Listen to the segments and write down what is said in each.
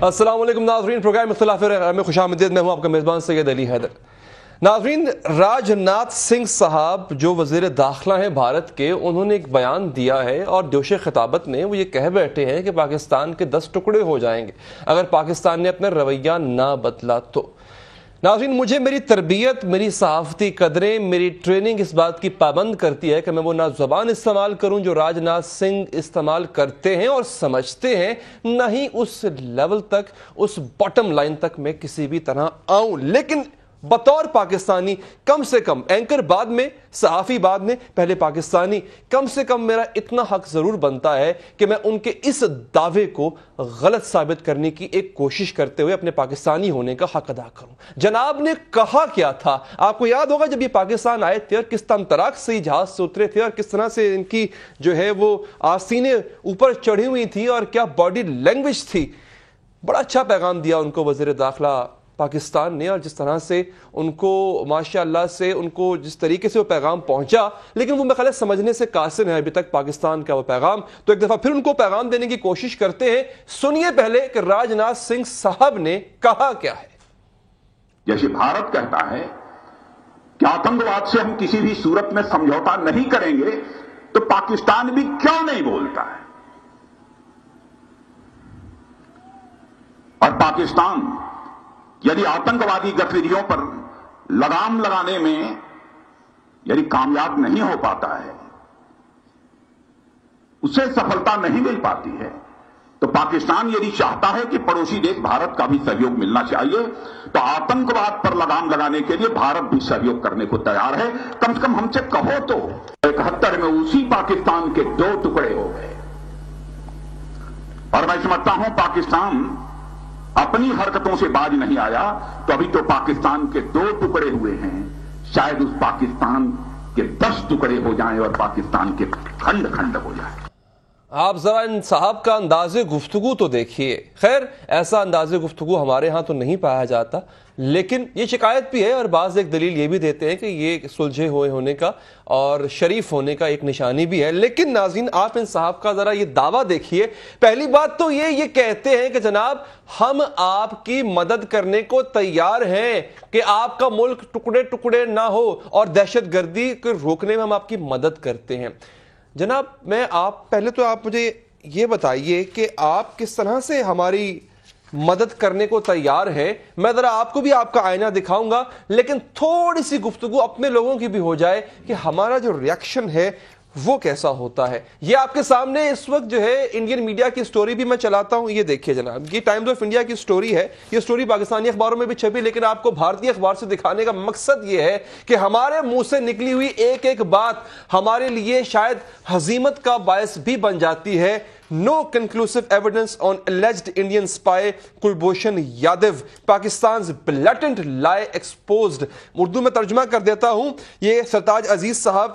السلام علیکم ناظرین، پروگرام اختلاف رائے میں خوش آمدید۔ میں ہوں آپ کا میزبان سید علی حیدر۔ ناظرین، راج ناتھ سنگھ صاحب جو وزیر داخلہ ہیں بھارت کے، انہوں نے ایک بیان دیا ہے اور جوش خطابت نے وہ یہ کہہ بیٹھے ہیں کہ پاکستان کے 10 ٹکڑے ہو جائیں گے اگر پاکستان نے اپنا رویہ نہ بدلا تو۔ ناظرین، مجھے میری تربیت، میری صحافتی قدریں، میری ٹریننگ اس بات کی پابند کرتی ہے کہ میں وہ نہ زبان استعمال کروں جو راج ناتھ سنگھ استعمال کرتے ہیں اور سمجھتے ہیں، نہ ہی اس لیول تک، اس باٹم لائن تک میں کسی بھی طرح آؤں۔ لیکن بطور پاکستانی، کم سے کم اینکر بعد میں، صحافی بعد میں، پہلے پاکستانی، کم سے کم میرا اتنا حق ضرور بنتا ہے کہ میں ان کے اس دعوے کو غلط ثابت کرنے کی ایک کوشش کرتے ہوئے اپنے پاکستانی ہونے کا حق ادا کروں۔ جناب نے کہا کیا تھا؟ آپ کو یاد ہوگا جب یہ پاکستان آئے تھے اور کس تمطراق سے جہاز سے اترے تھے اور کس طرح سے ان کی جو ہے وہ آستینیں اوپر چڑھی ہوئی تھی اور کیا باڈی لینگویج تھی۔ بڑا اچھا پیغام دیا ان کو وزیر داخلہ پاکستان نے، اور جس طرح سے ان کو ماشاءاللہ سے ان کو جس طریقے سے وہ پیغام پہنچا، لیکن وہ میرے سمجھنے سے قاصر ہے ابھی تک پاکستان کا وہ پیغام۔ تو ایک دفعہ پھر ان کو پیغام دینے کی کوشش کرتے ہیں۔ سنیے پہلے کہ راج ناتھ سنگھ صاحب نے کہا کیا ہے۔ جیسے بھارت کہتا ہے کہ آتنکواد سے ہم کسی بھی صورت میں سمجھوتا نہیں کریں گے، تو پاکستان بھی کیوں نہیں بولتا ہے؟ اور پاکستان یعنی آتنکوادی گتیویدیوں پر لگام لگانے میں یعنی کامیاب نہیں ہو پاتا ہے، اسے سفلتا نہیں مل پاتی ہے، تو پاکستان یعنی چاہتا ہے کہ پڑوسی دیش بھارت کا بھی سہیوگ ملنا چاہیے، تو آتنکواد پر لگام لگانے کے لیے بھارت بھی سہیوگ کرنے کو تیار ہے۔ کم سے کم ہم سے کہو تو 71 میں اسی پاکستان کے 2 ٹکڑے ہو گئے، اور میں سمجھتا ہوں پاکستان اپنی حرکتوں سے باز نہیں آیا تو ابھی تو پاکستان کے 2 ٹکڑے ہوئے ہیں، شاید اس پاکستان کے 10 ٹکڑے ہو جائیں اور پاکستان کے کھنڈ کھنڈ ہو جائیں۔ آپ ذرا ان صاحب کا انداز گفتگو تو دیکھیے۔ خیر، ایسا انداز گفتگو ہمارے ہاں تو نہیں پایا جاتا، لیکن یہ شکایت بھی ہے اور بعض ایک دلیل یہ بھی دیتے ہیں کہ یہ سلجھے ہوئے ہونے کا اور شریف ہونے کا ایک نشانی بھی ہے۔ لیکن ناظرین، آپ ان صاحب کا ذرا یہ دعویٰ دیکھیے۔ پہلی بات تو یہ کہتے ہیں کہ جناب ہم آپ کی مدد کرنے کو تیار ہیں کہ آپ کا ملک ٹکڑے ٹکڑے نہ ہو اور دہشت گردی کو روکنے میں ہم آپ کی مدد کرتے ہیں۔ جناب، پہلے تو آپ مجھے یہ بتائیے کہ آپ کس طرح سے ہماری مدد کرنے کو تیار ہیں۔ میں ذرا آپ کو بھی آپ کا آئینہ دکھاؤں گا، لیکن تھوڑی سی گفتگو اپنے لوگوں کی بھی ہو جائے کہ ہمارا جو ریاکشن ہے وہ کیسا ہوتا ہے۔ یہ آپ کے سامنے اس وقت جو ہے انڈین میڈیا کی سٹوری بھی میں چلاتا ہوں، یہ دیکھیے جناب، یہ ٹائمز آف انڈیا کی سٹوری ہے۔ یہ سٹوری پاکستانی اخباروں میں بھی چھپی، لیکن آپ کو بھارتی اخبار سے دکھانے کا مقصد یہ ہے کہ ہمارے منہ سے نکلی ہوئی ایک ایک بات ہمارے لیے شاید ہزیمت کا باعث بھی بن جاتی ہے۔ No conclusive evidence on alleged Indian spy Kulbhushan Yadav. Pakistan's blatant lie exposed. Urdu میں ترجمہ کر دیتا ہوں۔ یہ سرتاج عزیز صاحب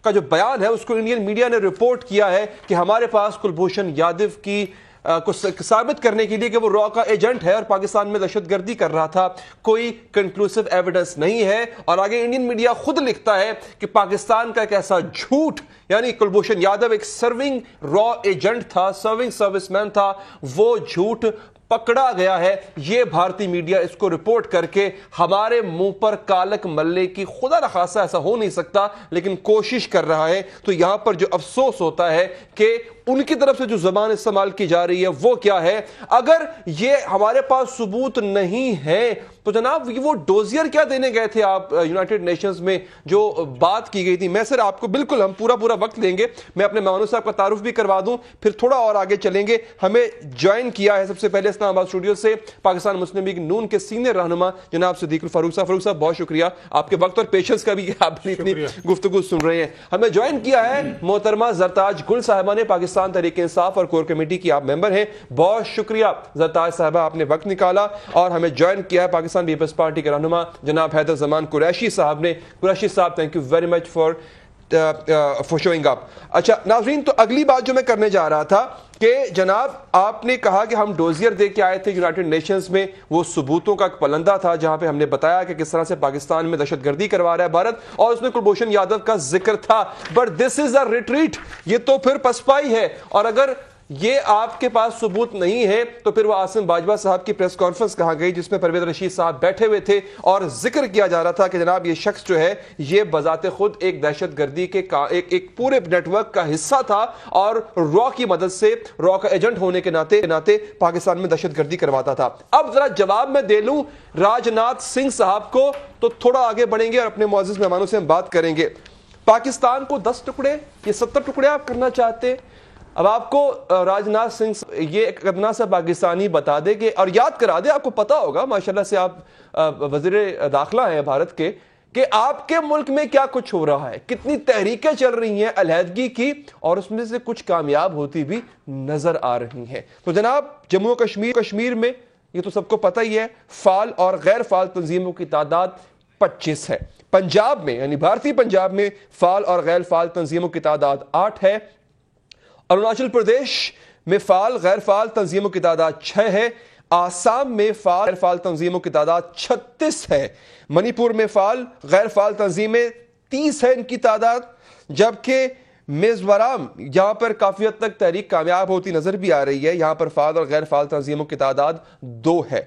کا جو بیان ہے اس کو انڈین میڈیا نے رپورٹ کیا ہے کہ ہمارے پاس کلبھوشن یادو کی کو ثابت کرنے کے لیے کہ وہ را کا ایجنٹ ہے اور پاکستان میں دہشت گردی کر رہا تھا، کوئی کنکلوسیو ایویڈنس نہیں ہے۔ اور آگے انڈین میڈیا خود لکھتا ہے کہ پاکستان کا ایک ایسا جھوٹ، یعنی کلبھوشن یادو ایک سرونگ را ایجنٹ تھا، سرونگ سروس مین تھا، وہ جھوٹ پکڑا گیا ہے۔ یہ بھارتی میڈیا اس کو رپورٹ کر کے ہمارے منہ پر کالک ملنے کی، خدا نخواستہ ایسا ہو نہیں سکتا لیکن کوشش کر رہا ہے۔ تو یہاں پر جو افسوس ہوتا ہے کہ ان کی طرف سے جو زبان استعمال کی جا رہی ہے وہ کیا ہے۔ اگر یہ ہمارے پاس ثبوت نہیں ہے تو جناب وہ ڈوزیئر کیا دینے گئے تھے آپ یونائٹڈ نیشنز میں جو بات کی گئی تھی؟ میں سر آپ کو بالکل ہم پورا وقت لیں گے، میں اپنے مہمانوں صاحب کا تعارف بھی کروا دوں، پھر تھوڑا اور آگے چلیں گے۔ ہمیں جوائن کیا ہے سب سے پہلے اسلام آباد اسٹوڈیو سے پاکستان مسلم لیگ نون کے سینئر رہنما جناب صدیق الفاروق صاحب۔ فاروق صاحب بہت شکریہ آپ کے وقت اور پیشنس کا بھی کہ آپ اتنی گفتگو سن رہے ہیں۔ ہمیں جوائن کیا ہے محترمہ زرتاج گل صاحبہ نے، پاکستان تحریک انصاف اور کور کمیٹی کی آپ ممبر ہیں، بہت شکریہ زرتاج صاحبہ، آپ نے وقت نکالا۔ اور ہمیں جوائن کیا ہے پاکستان پیپلز پارٹی کے رہنما جناب حیدر زمان قریشی صاحب نے۔ قریشی صاحب thank you very much for showing up. اچھا ناظرین، تو اگلی بات جو میں کرنے جا رہا تھا کہ جناب آپ نے کہا کہ ہم ڈوزیئر دے کے آئے تھے یونائٹڈ نیشنز میں، وہ ثبوتوں کا ایک پلندہ تھا جہاں پہ ہم نے بتایا کہ کس طرح سے پاکستان میں دہشت گردی کروا رہا ہے بھارت، اور اس میں کلبھوشن یادو کا ذکر تھا۔ But this is a retreat, یہ تو پھر پسپائی ہے۔ اور اگر یہ آپ کے پاس ثبوت نہیں ہے تو پھر وہ عاصم باجوہ صاحب کی پریس کانفرنس کہاں گئی جس میں پرویز رشید صاحب بیٹھے ہوئے تھے اور ذکر کیا جا رہا تھا کہ جناب یہ شخص جو ہے یہ بذات خود ایک دہشت گردی کے ایک پورے نیٹ ورک کا حصہ تھا اور را کی مدد سے، را کا ایجنٹ ہونے کے ناطے پاکستان میں دہشت گردی کرواتا تھا۔ اب ذرا جواب میں دے لوں راجناتھ سنگھ صاحب کو تو تھوڑا آگے بڑھیں گے اور اپنے معزز مہمانوں سے ہم بات کریں گے۔ پاکستان کو 10 ٹکڑے یا 70 ٹکڑے آپ کرنا چاہتے ہیں؟ اب آپ کو راجناتھ سنگھ یہ ایک ادنا سا پاکستانی بتا دے کہ، اور یاد کرا دے، آپ کو پتا ہوگا ماشاءاللہ سے آپ وزیر داخلہ ہیں بھارت کے، کہ آپ کے ملک میں کیا کچھ ہو رہا ہے، کتنی تحریکیں چل رہی ہیں علیحدگی کی اور اس میں سے کچھ کامیاب ہوتی بھی نظر آ رہی ہیں۔ تو جناب جموں کشمیر میں یہ تو سب کو پتہ ہی ہے فعال اور غیر فعال تنظیموں کی تعداد 25 ہے۔ پنجاب میں یعنی بھارتی پنجاب میں فعال اور غیر فعال تنظیموں کی تعداد 8 ہے۔ اروناچل پردیش میں فعال غیر فعال تنظیموں کی تعداد 6 ہے۔ آسام میں فعال غیر فعال تنظیموں کی تعداد 36 ہے۔ منی پور میں فعال غیر فعال تنظیمیں 30 ہے ان کی تعداد، جبکہ میزورام یہاں پر کافی حد تک تحریک کامیاب ہوتی نظر بھی آ رہی ہے، یہاں پر فعال اور غیر فعال تنظیموں کی تعداد 2 ہے۔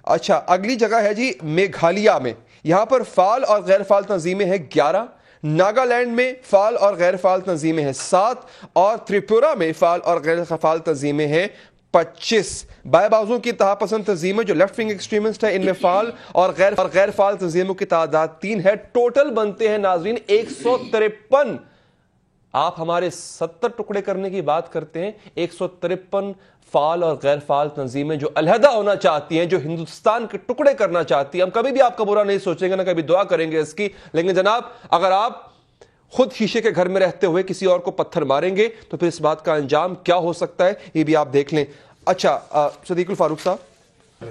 اچھا اگلی جگہ ہے جی میگھالیہ میں، یہاں پر فعال اور غیر فعال تنظیمیں ہیں 11۔ ناگالینڈ میں فعال اور غیر فعال تنظیمیں ہیں 7 اور تریپورہ میں فعال اور غیر فعال تنظیمیں ہیں 25۔ بائیں بازو کی انتہا پسند تنظیمیں جو لیفٹ ونگ ایکسٹریمسٹ ہیں ان میں فعال اور غیر فعال تنظیموں کی تعداد 3 ہے۔ ٹوٹل بنتے ہیں ناظرین 153۔ آپ ہمارے 70 ٹکڑے کرنے کی بات کرتے ہیں، 153 فعال اور غیر فعال تنظیمیں جو علیحدہ ہونا چاہتی ہیں، جو ہندوستان کے ٹکڑے کرنا چاہتی ہیں۔ ہم کبھی بھی آپ کا برا نہیں سوچیں گے، نہ کبھی دعا کریں گے اس کی، لیکن جناب اگر آپ خود شیشے کے گھر میں رہتے ہوئے کسی اور کو پتھر ماریں گے تو پھر اس بات کا انجام کیا ہو سکتا ہے یہ بھی آپ دیکھ لیں۔ اچھا صدیق الفاروق صاحب،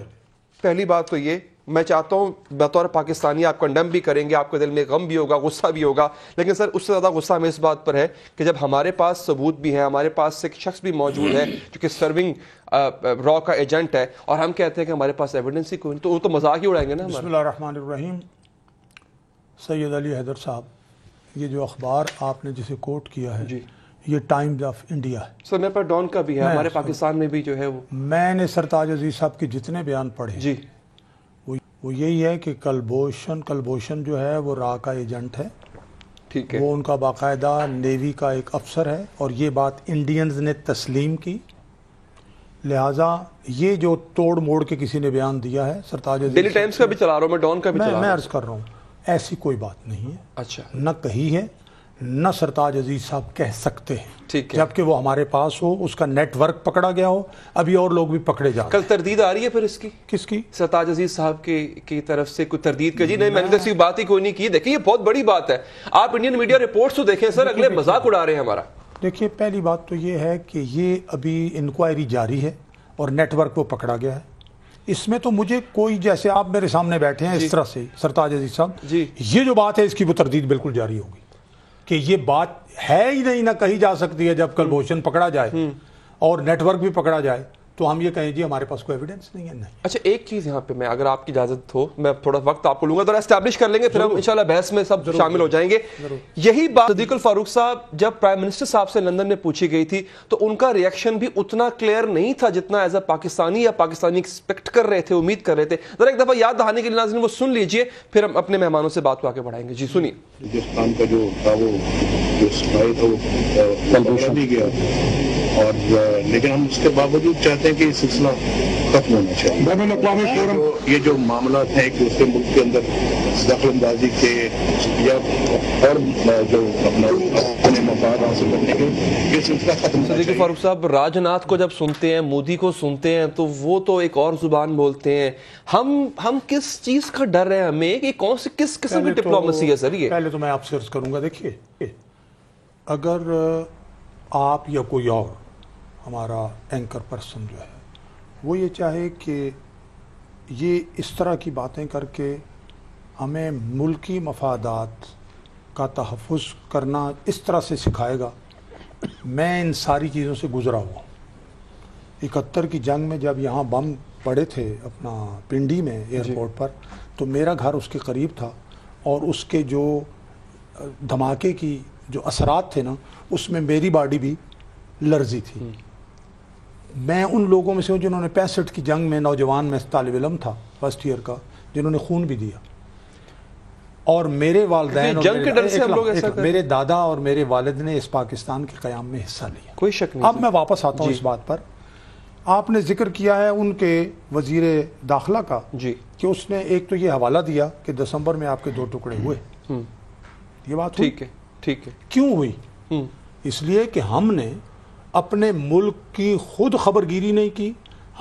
پہلی بات تو یہ میں چاہتا ہوں بطور پاکستانی آپ کنڈم بھی کریں گے، آپ کے دل میں غم بھی ہوگا، غصہ بھی ہوگا، لیکن سر اس سے زیادہ غصہ ہمیں اس بات پر ہے کہ جب ہمارے پاس ثبوت بھی ہے، ہمارے پاس ایک شخص بھی موجود ہے جو کہ سرونگ را کا ایجنٹ ہے، اور ہم کہتے ہیں کہ ہمارے پاس ایویڈنس ہی کوئی نہیں، تو وہ تو مذاق ہی اڑائیں گے نا۔ بسم اللہ الرحمن الرحیم۔ سید علی حیدر صاحب، یہ جو اخبار آپ نے جسے کوٹ کیا ہے، یہ ٹائمز آف انڈیا ہے سر، میرے پاس ڈان کا بھی ہے، ہمارے پاکستان میں بھی جو ہے وہ میں نے سرتاج عزیز صاحب کے جتنے بیان پڑھے جی وہ یہی ہے کہ کلبھوشن جو ہے وہ را کا ایجنٹ ہے، ٹھیک ہے، وہ ان کا باقاعدہ نیوی کا ایک افسر ہے، اور یہ بات انڈینز نے تسلیم کی، لہٰذا یہ جو توڑ موڑ کے کسی نے بیان دیا ہے سرتاج عزیز، ڈیلی ٹائمز کا بھی چلا رہا ہوں میں، ڈان کا بھی چلا رہا ہوں، میں عرض کر رہا ہوں ایسی کوئی بات نہیں ہے، اچھا نہ کہی ہے، نہ سرتاج عزیز صاحب کہہ سکتے ہیں، ٹھیک ہے، جبکہ وہ ہمارے پاس ہو، اس کا نیٹ ورک پکڑا گیا ہو، ابھی اور لوگ بھی پکڑے جا رہے کل تردید آ رہی ہے پھر اس کی، کس کی؟ سرتاج عزیز صاحب کی طرف سے کوئی تردید کا؟ جی نہیں، میں نے تو ایسی بات ہی کوئی نہیں کی۔ دیکھیں یہ بہت بڑی بات ہے، آپ انڈین میڈیا رپورٹس تو دیکھیں سر، اگلے مذاق اڑا رہے ہیں ہمارا۔ دیکھیے پہلی بات تو یہ ہے کہ یہ ابھی انکوائری جاری ہے اور نیٹ ورک وہ پکڑا گیا ہے، اس میں تو مجھے کوئی، جیسے آپ میرے سامنے بیٹھے ہیں اس طرح سے سرتاج عزیز صاحب، جی یہ جو بات ہے اس کی وہ تردید بالکل جاری ہوگی کہ یہ بات ہے ہی نہیں، نہ کہی جا سکتی ہے۔ جب کلبھوشن پکڑا جائے اور نیٹ ورک بھی پکڑا جائے تو ہم یہ کہیں جی ہمارے پاس کوئی ایویڈنس نہیں ہے، نہیں۔ اچھا ایک چیز یہاں پہ میں اگر آپ کی اجازت ہو میں تھوڑا وقت آپ کو لوں گا، ذرا اسٹیبلش کر لیں گے، پھر ہم انشاءاللہ بحث میں سب شامل ہو جائیں گے۔ یہی بات صدیق الفاروق صاحب جب پرائم منسٹر صاحب سے لندن میں پوچھی گئی تھی تو ان کا ریئیکشن بھی اتنا کلیئر نہیں تھا جتنا ایز اے پاکستانی یا پاکستانی ایکسپیکٹ کر رہے تھے، امید کر رہے تھے۔ ذرا ایک دفعہ یاد دہانے کے لیے ناظرین وہ سن لیجئے، پھر ہم اپنے مہمانوں سے بات کو آگے بڑھائیں گے۔ جی سنیے۔ ہندوستان کا جو تھا وہ جو اسپائی تھا وہ پکڑا نہیں گیا، اور لیکن ہم اس کے باوجود چاہتے ہیں کہ یہ سلسلہ ختم ہونا چاہیے۔ بین الاقوامی فورم یہ جو معاملات ہیں کہ اس کے ملک کے اندر دخل اندازی کے یا اور جو اپنے مفاد حاصل کرنے کے یہ سلسلہ ختم ہونا چاہیے۔ فاروق صاحب راجناتھ کو جب سنتے ہیں، مودی کو سنتے ہیں تو وہ تو ایک اور زبان بولتے ہیں، ہم کس چیز کا ڈر ہے ہمیں کہ کون سی کس قسم کی ڈپلومیسی ہے سر یہ؟ پہلے تو میں آپ سے عرض کروں گا، دیکھیے اگر آپ یا کوئی اور ہمارا اینکر پرسن جو ہے وہ یہ چاہے کہ یہ اس طرح کی باتیں کر کے ہمیں ملکی مفادات کا تحفظ کرنا اس طرح سے سکھائے گا، میں ان ساری چیزوں سے گزرا ہوا ہوں۔ 71 کی جنگ میں جب یہاں بم پڑے تھے اپنا پنڈی میں ایئرپورٹ پر، تو میرا گھر اس کے قریب تھا، اور اس کے جو دھماکے کی جو اثرات تھے نا، اس میں میری باڈی بھی لرزی تھی۔ میں ان لوگوں میں سے ہوں جنہوں نے 65 کی جنگ میں نوجوان میں طالب علم تھا فرسٹ ایئر کا، جنہوں نے خون بھی دیا، اور میرے والدین جنگ کے ڈر سے ہم لوگ ایسا کریں؟ میرے دادا اور میرے والد نے اس پاکستان کے قیام میں حصہ لیا، کوئی شک نہیں۔ اب میں واپس آتا ہوں اس بات پر، آپ نے ذکر کیا ہے ان کے وزیر داخلہ کا جی کہ اس نے ایک تو یہ حوالہ دیا کہ دسمبر میں آپ کے 2 ٹکڑے ہوئے، یہ بات ہوئی؟ ٹھیک ہے۔ کیوں ہوئی؟ اس لیے کہ ہم نے اپنے ملک کی خود خبرگیری نہیں کی،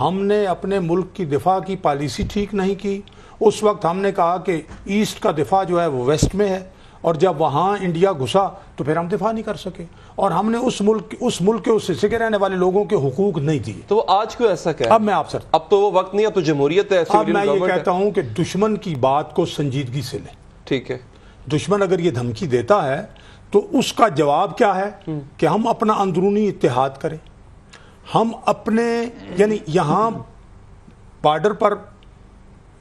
ہم نے اپنے ملک کی دفاع کی پالیسی ٹھیک نہیں کی۔ اس وقت ہم نے کہا کہ ایسٹ کا دفاع جو ہے وہ ویسٹ میں ہے، اور جب وہاں انڈیا گھسا تو پھر ہم دفاع نہیں کر سکے، اور ہم نے اس ملک کے اس حصے کے رہنے والے لوگوں کے حقوق نہیں دیے۔ تو آج کیوں ایسا کیا؟ اب میں آپ سر، اب تو وہ وقت نہیں، اب تو جمہوریت ہے۔ اب میں یہ کہتا ہوں کہ دشمن کی بات کو سنجیدگی سے لیں۔ ٹھیک ہے، دشمن اگر یہ دھمکی دیتا ہے تو اس کا جواب کیا ہے کہ ہم اپنا اندرونی اتحاد کریں، ہم اپنے یعنی یہاں بارڈر پر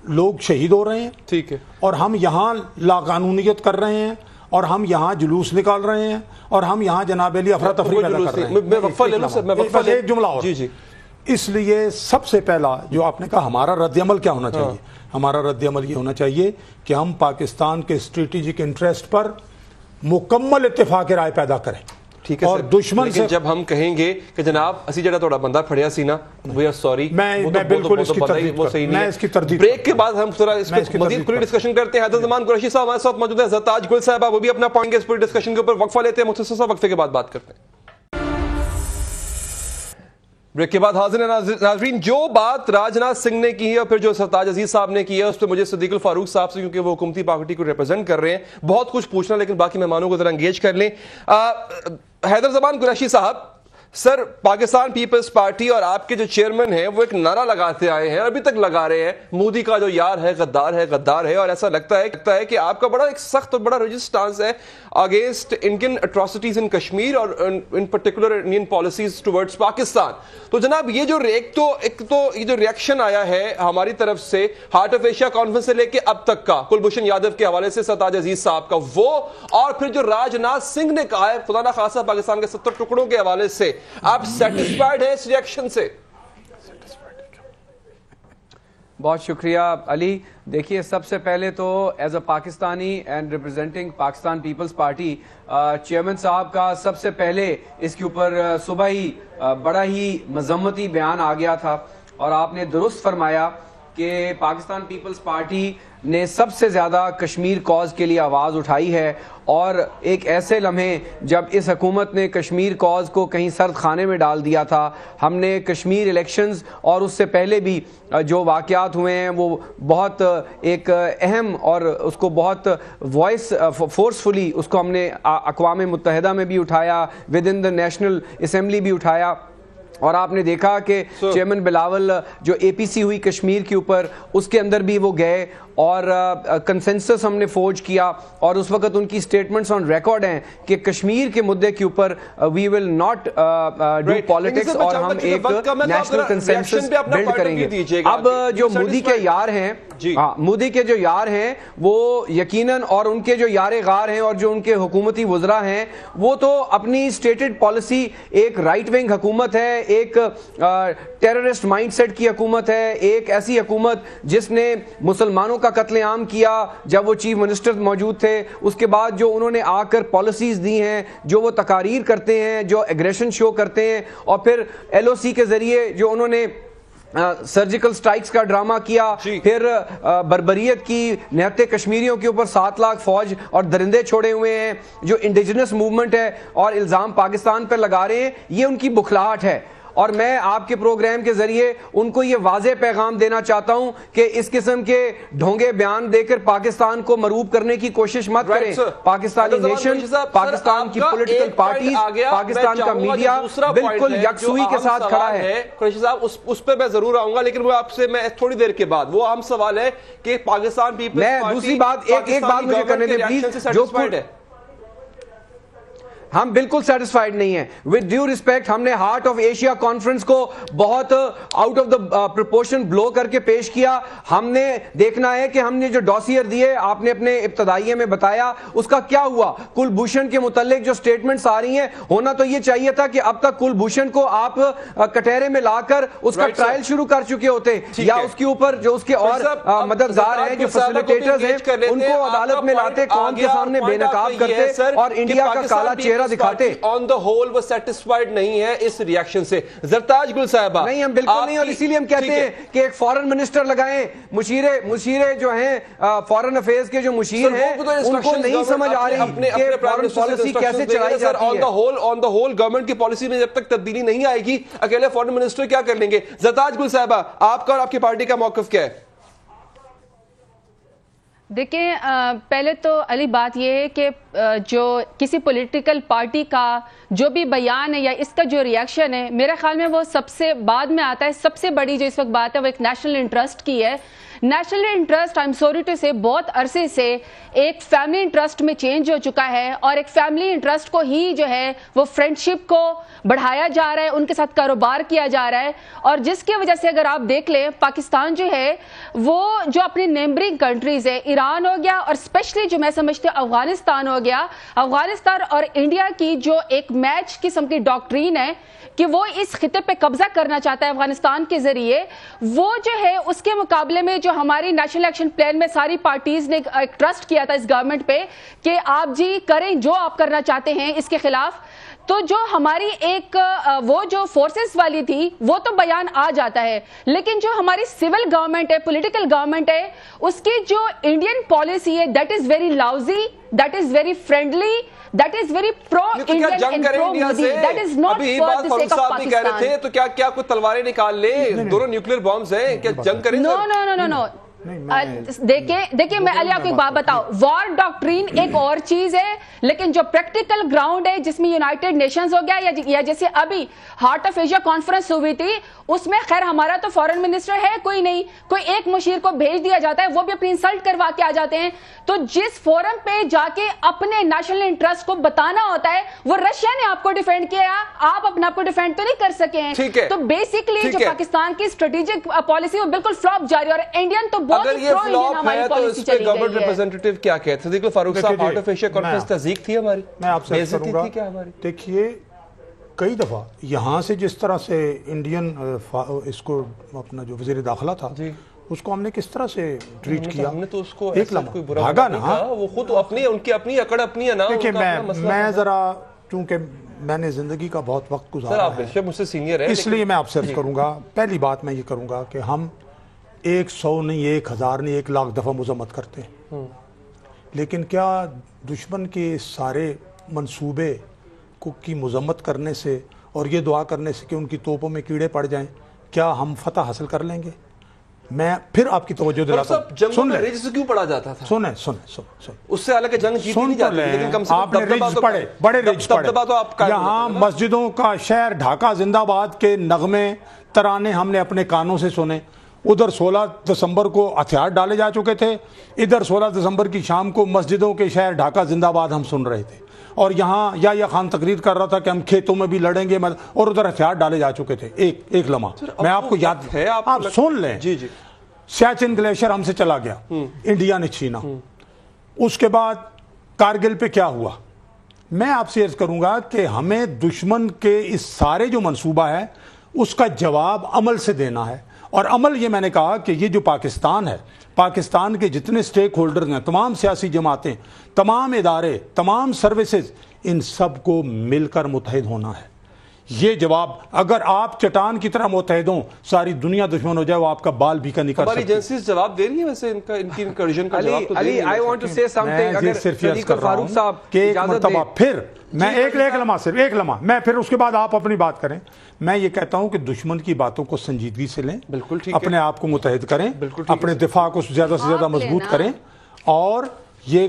لوگ شہید ہو رہے ہیں، ٹھیک ہے، اور ہم یہاں لاقانونیت کر رہے ہیں، اور ہم یہاں جلوس نکال رہے ہیں، اور ہم یہاں جناب علی افراتفری پیدا کر رہے ہیں۔ میں وقفہ لے لوں سر، میں وقفہ ایک جملہ اور، جی اس لیے سب سے پہلا جو آپ نے کہا ہمارا رد عمل کیا ہونا چاہیے، ہمارا رد عمل یہ ہونا چاہیے کہ ہم پاکستان کے اسٹریٹجک انٹرسٹ پر مکمل اتفاق رائے پیدا کریں۔ ٹھیک ہے، اور دشمن سے جب ہم کہیں گے کہ جناب اسی جڑا تھوڑا بندہ پھڑیا سی نا، وی آر سوری، میں بالکل اس کی تردید، بریک کے بعد ہم تھوڑا اس پہ مزید کھلی ڈسکشن کرتے ہیں۔ حضرت زمان قریشی صاحب ہمارے ساتھ موجود ہیں، حضرت تاج گل صاحب وہ بھی اپنا پوائنٹ اس پوری ڈسکشن کے اوپر وقفہ لیتے ہیں، مختصر سا وقفے کے بعد بات کرتے ہیں۔ بریک کے بعد حاضر ہیں ناظرین، جو بات راج ناتھ سنگھ نے کی ہے اور پھر جو سرتاج عزیز صاحب نے کی ہے، اس پہ مجھے صدیق الفاروق صاحب سے، کیونکہ وہ حکومتی پارٹی کو ریپرزینٹ کر رہے ہیں، بہت کچھ پوچھنا، لیکن باقی مہمانوں کو ذرا انگیج کر لیں۔ حیدر زمان قریشی صاحب، سر پاکستان پیپلز پارٹی اور آپ کے جو چیئرمین ہیں وہ ایک نعرہ لگاتے آئے ہیں، ابھی تک لگا رہے ہیں، مودی کا جو یار ہے غدار ہے، غدار ہے، اور ایسا لگتا ہے کہ آپ کا بڑا ایک سخت اور بڑا ریجسٹ سٹانس ہے اگینسٹ انڈین اٹراسٹیز ان کشمیر اور in particular Indian policies towards Pakistan. تو جناب یہ جو یہ جو ریئیکشن آیا ہے ہماری طرف سے ہارٹ آف ایشیا کانفرنس سے لے کے اب تک کا، کلبھوشن یادو کے حوالے سے سرتاج عزیز صاحب کا وہ، اور پھر جو راج ناتھ سنگھ نے کہا ہے خدا نہ خاصہ پاکستان کے 70 ٹکڑوں کے حوالے سے، آپ سیٹسفائیڈ ہیں اس ریئیکشن سے؟ بہت شکریہ علی۔ دیکھیے، سب سے پہلے تو as a Pakistani and representing Pakistan Peoples Party, chairman صاحب کا سب سے پہلے اس کے اوپر صبح ہی بڑا ہی مذمتی بیان آ گیا تھا، اور آپ نے درست فرمایا کہ پاکستان پیپلز پارٹی نے سب سے زیادہ کشمیر کاز کے لیے آواز اٹھائی ہے، اور ایک ایسے لمحے جب اس حکومت نے کشمیر کاز کو کہیں سرد خانے میں ڈال دیا تھا۔ ہم نے کشمیر الیکشنز اور اس سے پہلے بھی جو واقعات ہوئے ہیں وہ بہت ایک اہم، اور اس کو بہت وائس فورسفلی اس کو ہم نے اقوام متحدہ میں بھی اٹھایا، with in the national assembly بھی اٹھایا، اور آپ نے دیکھا کہ چیئرمین بلاول جو اے پی سی ہوئی کشمیر کے اوپر، اس کے اندر بھی وہ گئے اور کنسنسس ہم نے فورج کیا، اور اس وقت ان کی سٹیٹمنٹس آن ریکارڈ ہیں کہ کشمیر کے مدعے کے اوپر وی ول ناٹ ڈو پالیٹکس، اور ہم ایک نیشنل کنسنسس بلڈ کریں گے۔ اب جو مودی کے یار ہیں، مودی کے جو یار ہیں وہ یقیناً، اور ان کے جو یار غار ہیں اور جو ان کے حکومتی وزراء ہیں، وہ تو اپنی اسٹیٹڈ پالیسی، ایک رائٹ ونگ حکومت ہے، ایک ٹیررسٹ مائنڈ سیٹ کی حکومت ہے، ایک ایسی حکومت جس نے مسلمانوں کا قتل عام کیا جب وہ چیف منسٹر موجود تھے، اس کے بعد جو انہوں نے آ کر پالیسیز دی ہیں، جو وہ تقاریر کرتے ہیں، جو ایگریشن شو کرتے ہیں، اور پھر ایل او سی کے ذریعے جو انہوں نے سرجیکل سٹرائکس کا ڈرامہ کیا، پھر بربریت کی، نہتے کشمیریوں کے اوپر 7 لاکھ فوج اور درندے چھوڑے ہوئے ہیں، جو انڈیجنس موومنٹ ہے اور الزام پاکستان پر لگا رہے ہیں، یہ ان کی بخلاہٹ ہے۔ اور میں آپ کے پروگرام کے ذریعے ان کو یہ واضح پیغام دینا چاہتا ہوں کہ اس قسم کے ڈھونگے بیان دے کر پاکستان کو مروب کرنے کی کوشش مت کریں۔ پاکستانی نیشن، پاکستان کی پولیٹیکل پارٹیز، پاکستان کا میڈیا بالکل یکسوئی کے ساتھ کھڑا ہے۔ قریشی صاحب اس پہ میں ضرور آؤں گا، لیکن وہ آپ سے میں تھوڑی دیر کے بعد، وہ اہم سوال ہے کہ پاکستان پیپلز پارٹی، میں دوسری بات ایک بات مجھے کرنے دیں پلیز، ہم بالکل سیٹسفائیڈ نہیں ہیں. ود ڈیو ریسپیکٹ ہم نے ہارٹ آف ایشیا کانفرنس کو بہت آؤٹ آف دا پروپورشن بلو کر کے پیش کیا. ہم نے دیکھنا ہے کہ ہم نے جو ڈاسیر دیے آپ نے اپنے ابتدائیے میں بتایا اس کا کیا ہوا. کلبھوشن کے متعلق جو سٹیٹمنٹس آ رہی ہیں ہونا تو یہ چاہیے تھا کہ اب تک کلبھوشن کو آپ کٹہرے میں لا کر اس کا ٹرائل شروع کر چکے ہوتے, یا اس کے اوپر جو اس کے اور مددگار ہیں جو فیسیلیٹیٹرز ہیں ان کو عدالت میں لاتے, قوم کے سامنے بے نقاب کرتے اور انڈیا کا کالا چہرہ دکھاتے. آن دا ہول وہ سیٹسفائیڈ نہیں ہے اس ریاکشن سے. زرتاج گل صاحبہ نہیں, ہم بالکل نہیں, اور اسی لیے ہم کہتے ہیں کہ ایک فارن منسٹر لگائیں. مشیرے جو ہیں فارن افیئرز کے جو مشیر ہیں ان کو نہیں سمجھ آ رہی کہ فارن پالیسی کیسے چلائی جاتی ہے. آن دا ہول گورنمنٹ کی پالیسی میں جب تک تبدیلی نہیں آئے گی اکیلے فارن منسٹر کیا کر لیں گے؟ زرتاج گل صاحبہ آپ کا اور آپ کی پارٹی کا موقف کیا ہے؟ دیکھیں, پہلے تو علی بات یہ ہے کہ جو کسی پولیٹیکل پارٹی کا جو بھی بیان ہے یا اس کا جو ریاکشن ہے میرے خیال میں وہ سب سے بعد میں آتا ہے. سب سے بڑی جو اس وقت بات ہے وہ ایک نیشنل انٹرسٹ کی ہے. National interest I am sorry to سے بہت عرصے سے ایک فیملی انٹرسٹ میں چینج ہو چکا ہے, اور ایک فیملی انٹرسٹ کو ہی جو ہے وہ فرینڈشپ کو بڑھایا جا رہا ہے, ان کے ساتھ کاروبار کیا جا رہا ہے. اور جس کی وجہ سے اگر آپ دیکھ لیں پاکستان جو ہے وہ جو اپنی نیبرنگ کنٹریز ہے, ایران ہو گیا اور اسپیشلی جو میں سمجھتی ہوں افغانستان ہو گیا, افغانستان اور انڈیا کی جو ایک میچ قسم کی ڈاکٹرین ہے کہ وہ اس خطے پہ قبضہ کرنا چاہتا ہے افغانستان کے ذریعے, وہ جو ہے اس کے مقابلے میں جو ہماری نیشنل ایکشن پلان میں ساری پارٹیز نے ایک ٹرسٹ کیا تھا اس گورنمنٹ پہ کہ آپ جی کریں جو آپ کرنا چاہتے ہیں اس کے خلاف, تو جو ہماری ایک وہ جو فورسز والی تھی وہ تو بیان آ جاتا ہے, لیکن جو ہماری سول گورنمنٹ ہے, پولیٹیکل گورنمنٹ ہے, اس کی جو انڈین پالیسی ہے that is very lousy, that is very friendly, that is very pro-Indian and pro-Modi. That is not for the sake of Pakistan. تو کیا کوئی تلواریں نکال لے, دونوں نیوکلیر بامز ہیں, کیا جنگ کریں؟ No. دیکھیں میں علی آپ کو ایک بات بتاؤ, وار ڈاکٹرین ایک اور چیز ہے, لیکن جو پریکٹیکل گراؤنڈ ہے جس میں یونائٹڈ نیشنز ہو گیا یا جیسے ابھی ہارٹ آف ایشیا کانفرنس ہوئی تھی اس میں خیر ہمارا تو فارن منسٹر ہے کوئی نہیں, کوئی ایک مشیر کو بھیج دیا جاتا ہے, وہ بھی اپنی انسلٹ کروا کے آ جاتے ہیں. تو جس فورم پہ جا کے اپنے نیشنل انٹرسٹ کو بتانا ہوتا ہے وہ رشیا نے آپ کو ڈیفینڈ کیا, آپ اپنا آپ کو ڈیفینڈ تو نہیں کر سکے ہیں. تو بیسکلی جو پاکستان کی اسٹریٹجک پالیسی وہ بالکل فلاپ جاری, اور انڈین تو اگر یہ فلاپ ہے تو اس پہ گورنمنٹ ریپرزینٹیٹیو کیا کہتے ہیں؟ صدیق فاروق صاحب, ہارٹ آف ایشیا کانفرنس تصدیق تھی ہماری, میں آپ سے کروں گا. دیکھیے کئی دفعہ یہاں سے جس طرح سے انڈین اس کو اپنا جو وزیر داخلہ تھا اس کو ہم نے کس طرح سے ٹریٹ کیا, ہم نے تو اس کو ایک لمحہ بھاگا نا, وہ خود اپنی ان کی اپنی اکڑ اپنی ہے نا. دیکھیں میں ذرا چونکہ میں نے زندگی کا بہت وقت گزارا ہے مجھ سے سینئر ہے, اس لیے میں آپ سے عرض کروں گا, پہلی بات میں یہ کروں گا کہ ہم 100 نہیں 1000 نہیں 1 لاکھ دفعہ مذمت کرتے ہیں, لیکن کیا دشمن کے سارے منصوبے کی مذمت کرنے سے اور یہ دعا کرنے سے کہ ان کی توپوں میں کیڑے پڑ جائیں کیا ہم فتح حاصل کر لیں گے؟ میں پھر آپ کی توجہ دلاتا ہوں, سن لیں سے کیوں پڑا جاتا تھا, سنیں اس سے حالانکہ جنگ جیتی نہیں جاتی, لیکن کم سے کم آپ نے ریجز پڑھے, بڑے ریجز پڑھے. یہاں مسجدوں کا شہر ڈھاکہ زندہ آباد کے نغمے ترانے ہم نے اپنے کانوں سے سنے. ادھر 16 دسمبر کو ہتھیار ڈالے جا چکے تھے, ادھر 16 دسمبر کی شام کو مسجدوں کے شہر ڈھاکہ زندہ آباد ہم سن رہے تھے, اور یہاں یا خان تقریر کر رہا تھا کہ ہم کھیتوں میں بھی لڑیں گے, اور ادھر ہتھیار ڈالے جا چکے تھے. ایک لمحہ میں آپ کو یاد ہے, آپ سن لیں. سیاچن گلیشیر ہم سے چلا گیا, انڈیا نے چھینا. اس کے بعد کارگل پہ کیا ہوا؟ میں آپ سے عرض کروں گا کہ ہمیں دشمن کے اس سارے جو منصوبہ ہے اس کا جواب عمل سے دینا ہے, اور عمل یہ میں نے کہا کہ یہ جو پاکستان ہے, پاکستان کے جتنے سٹیک ہولڈر ہیں, تمام سیاسی جماعتیں, تمام ادارے, تمام سروسز, ان سب کو مل کر متحد ہونا ہے. یہ جواب اگر آپ چٹان کی طرح متحد ہوں ساری دنیا دشمن ہو جائے وہ آپ کا بال بھی کا نہیں کر سکتی. ہماری ایجنسیز جواب دے رہی ہیں ویسے ان کی انکرجن کا جواب تو دے رہی ہیں. علی I want to say something, اگر صدیق فاروق صاحب کہ ایک مرتبہ پھر میں ایک لمحہ صرف ایک لمحہ میں پھر اس کے بعد آپ اپنی بات کریں. میں یہ کہتا ہوں کہ دشمن کی باتوں کو سنجیدگی سے لیں, بالکل ٹھیک, اپنے آپ کو متحد کریں, اپنے دفاع کو زیادہ سے زیادہ مضبوط کریں, اور یہ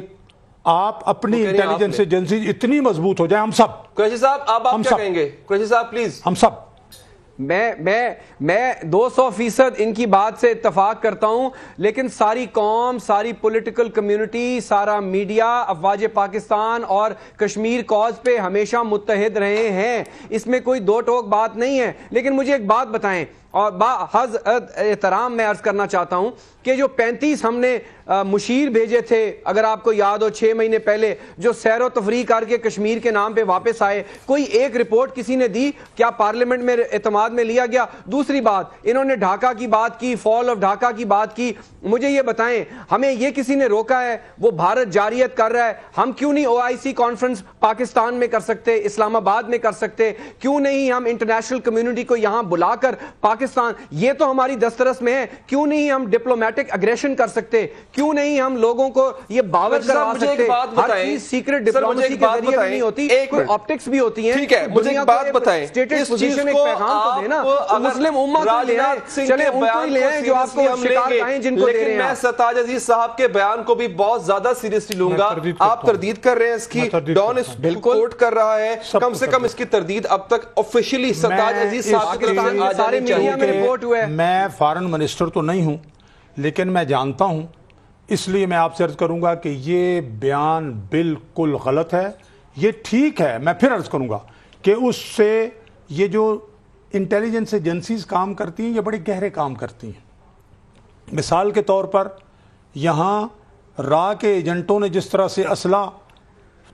آپ اپنی انٹیلیجنس ایجنسی اتنی مضبوط ہو جائے. ہم سب قریشی صاحب آپ کیا کہیں گے؟ قریشی صاحب پلیز. ہم سب میں 200% ان کی بات سے اتفاق کرتا ہوں, لیکن ساری قوم, ساری پولیٹیکل کمیونٹی, سارا میڈیا افواج پاکستان اور کشمیر کاز پہ ہمیشہ متحد رہے ہیں, اس میں کوئی دو ٹوک بات نہیں ہے. لیکن مجھے ایک بات بتائیں, اور باحض احترام میں عرض کرنا چاہتا ہوں کہ جو 35 ہم نے مشیر بھیجے تھے, اگر آپ کو یاد ہو 6 مہینے پہلے, جو سیر و تفریح کر کے کشمیر کے نام پہ واپس آئے, کوئی ایک رپورٹ کسی نے دی کیا پارلیمنٹ میں اعتماد میں لیا گیا؟ دوسری بات, انہوں نے ڈھاکہ کی بات کی, فال آف ڈھاکہ کی بات کی. مجھے یہ بتائیں, ہمیں یہ کسی نے روکا ہے؟ وہ بھارت جاریت کر رہا ہے, ہم کیوں نہیں OIC کانفرنس پاکستان میں کر سکتے, اسلام آباد میں کر سکتے؟ کیوں نہیں ہم انٹرنیشنل کمیونٹی کو یہاں بلا کر پاکستان, یہ تو ہماری دسترس میں ہے, کیوں نہیں ہم ڈپلومیٹک اگریشن کر سکتے؟ کیوں نہیں ہم لوگوں کو یہ باور کروا سکتے؟ ہر چیز سیکرٹ ڈپلومیسی کے ذریعے بھی نہیں ہوتی, کوئی آپٹکس بھی ہوتی ہیں. ٹھیک ہے, مجھے ایک بات بتائیں, اسٹیٹڈ پوزیشن ایک پیغام تو دینا, مسلم امت کو لے آئے, چلے ان کو ہی لے آئیں جو آپ کو شکار گاہیں جن کو دے رہے ہیں. لیکن میں سرتاج عزیز صاحب کے بیان کو بھی بہت زیادہ سیریسلی لوں گا. آپ تردید کر رہے ہیں اس کی, ڈان اس کوٹ کر رہا ہے, کم سے کم اس کی تردید اب تک آفیشیلی سرتاج عزیز صاحب کے سارے میڈیا میں رپورٹ ہوا ہے. میں فارن منسٹر تو نہیں ہوں, لیکن میں جانتا ہوں, اس لیے میں آپ سے عرض کروں گا کہ یہ بیان بالکل غلط ہے. یہ ٹھیک ہے, میں پھر عرض کروں گا کہ اس سے یہ جو انٹیلیجنس ایجنسیز کام کرتی ہیں, یہ بڑے گہرے کام کرتی ہیں. مثال کے طور پر یہاں را کے ایجنٹوں نے جس طرح سے اسلحہ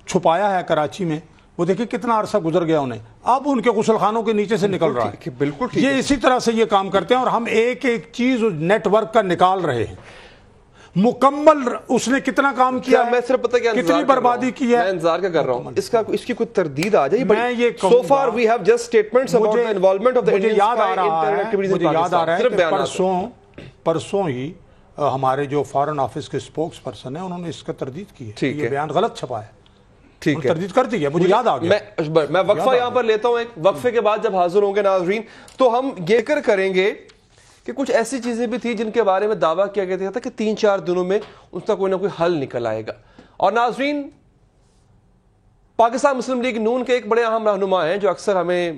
چھپایا ہے کراچی میں, وہ دیکھیں کتنا عرصہ گزر گیا انہیں, اب ان کے غسل خانوں کے نیچے سے نکل رہا ہے. بالکل یہ اسی طرح سے یہ کام کرتے ہیں, اور ہم ایک ایک چیز نیٹ ورک کا نکال رہے ہیں. مکمل اس نے کتنا کام کیا ہے, میں صرف پتہ کیا کتنی بربادی کی ہے, میں انتظار کیا کر رہا ہوں, اس کی کوئی تردید آ جائے. So far we have just statements about the involvement of the Indian spy in terror activities in Pakistan. مجھے یاد آ رہا ہے کہ پرسوں ہی ہمارے جو فارن آفس کے سپوکس پرسن ہیں, انہوں نے اس کا تردید کی ہے, یہ بیان غلط چھپا ہے. ٹھیک ہے, تردید کر دی ہے, مجھے یاد آ گیا. میں وقفہ یہاں پر لیتا ہوں, ایک وقفے کے بعد جب حاضر ہوں گے ناظرین تو ہم یہ ذکر کریں گے کہ کچھ ایسی چیزیں بھی تھیں جن کے بارے میں دعویٰ کیا گیا تھا کہ 3-4 دنوں میں اس کا کوئی نہ کوئی حل نکل آئے گا. اور ناظرین, پاکستان مسلم لیگ نون کے ایک بڑے اہم رہنما ہیں جو اکثر ہمیں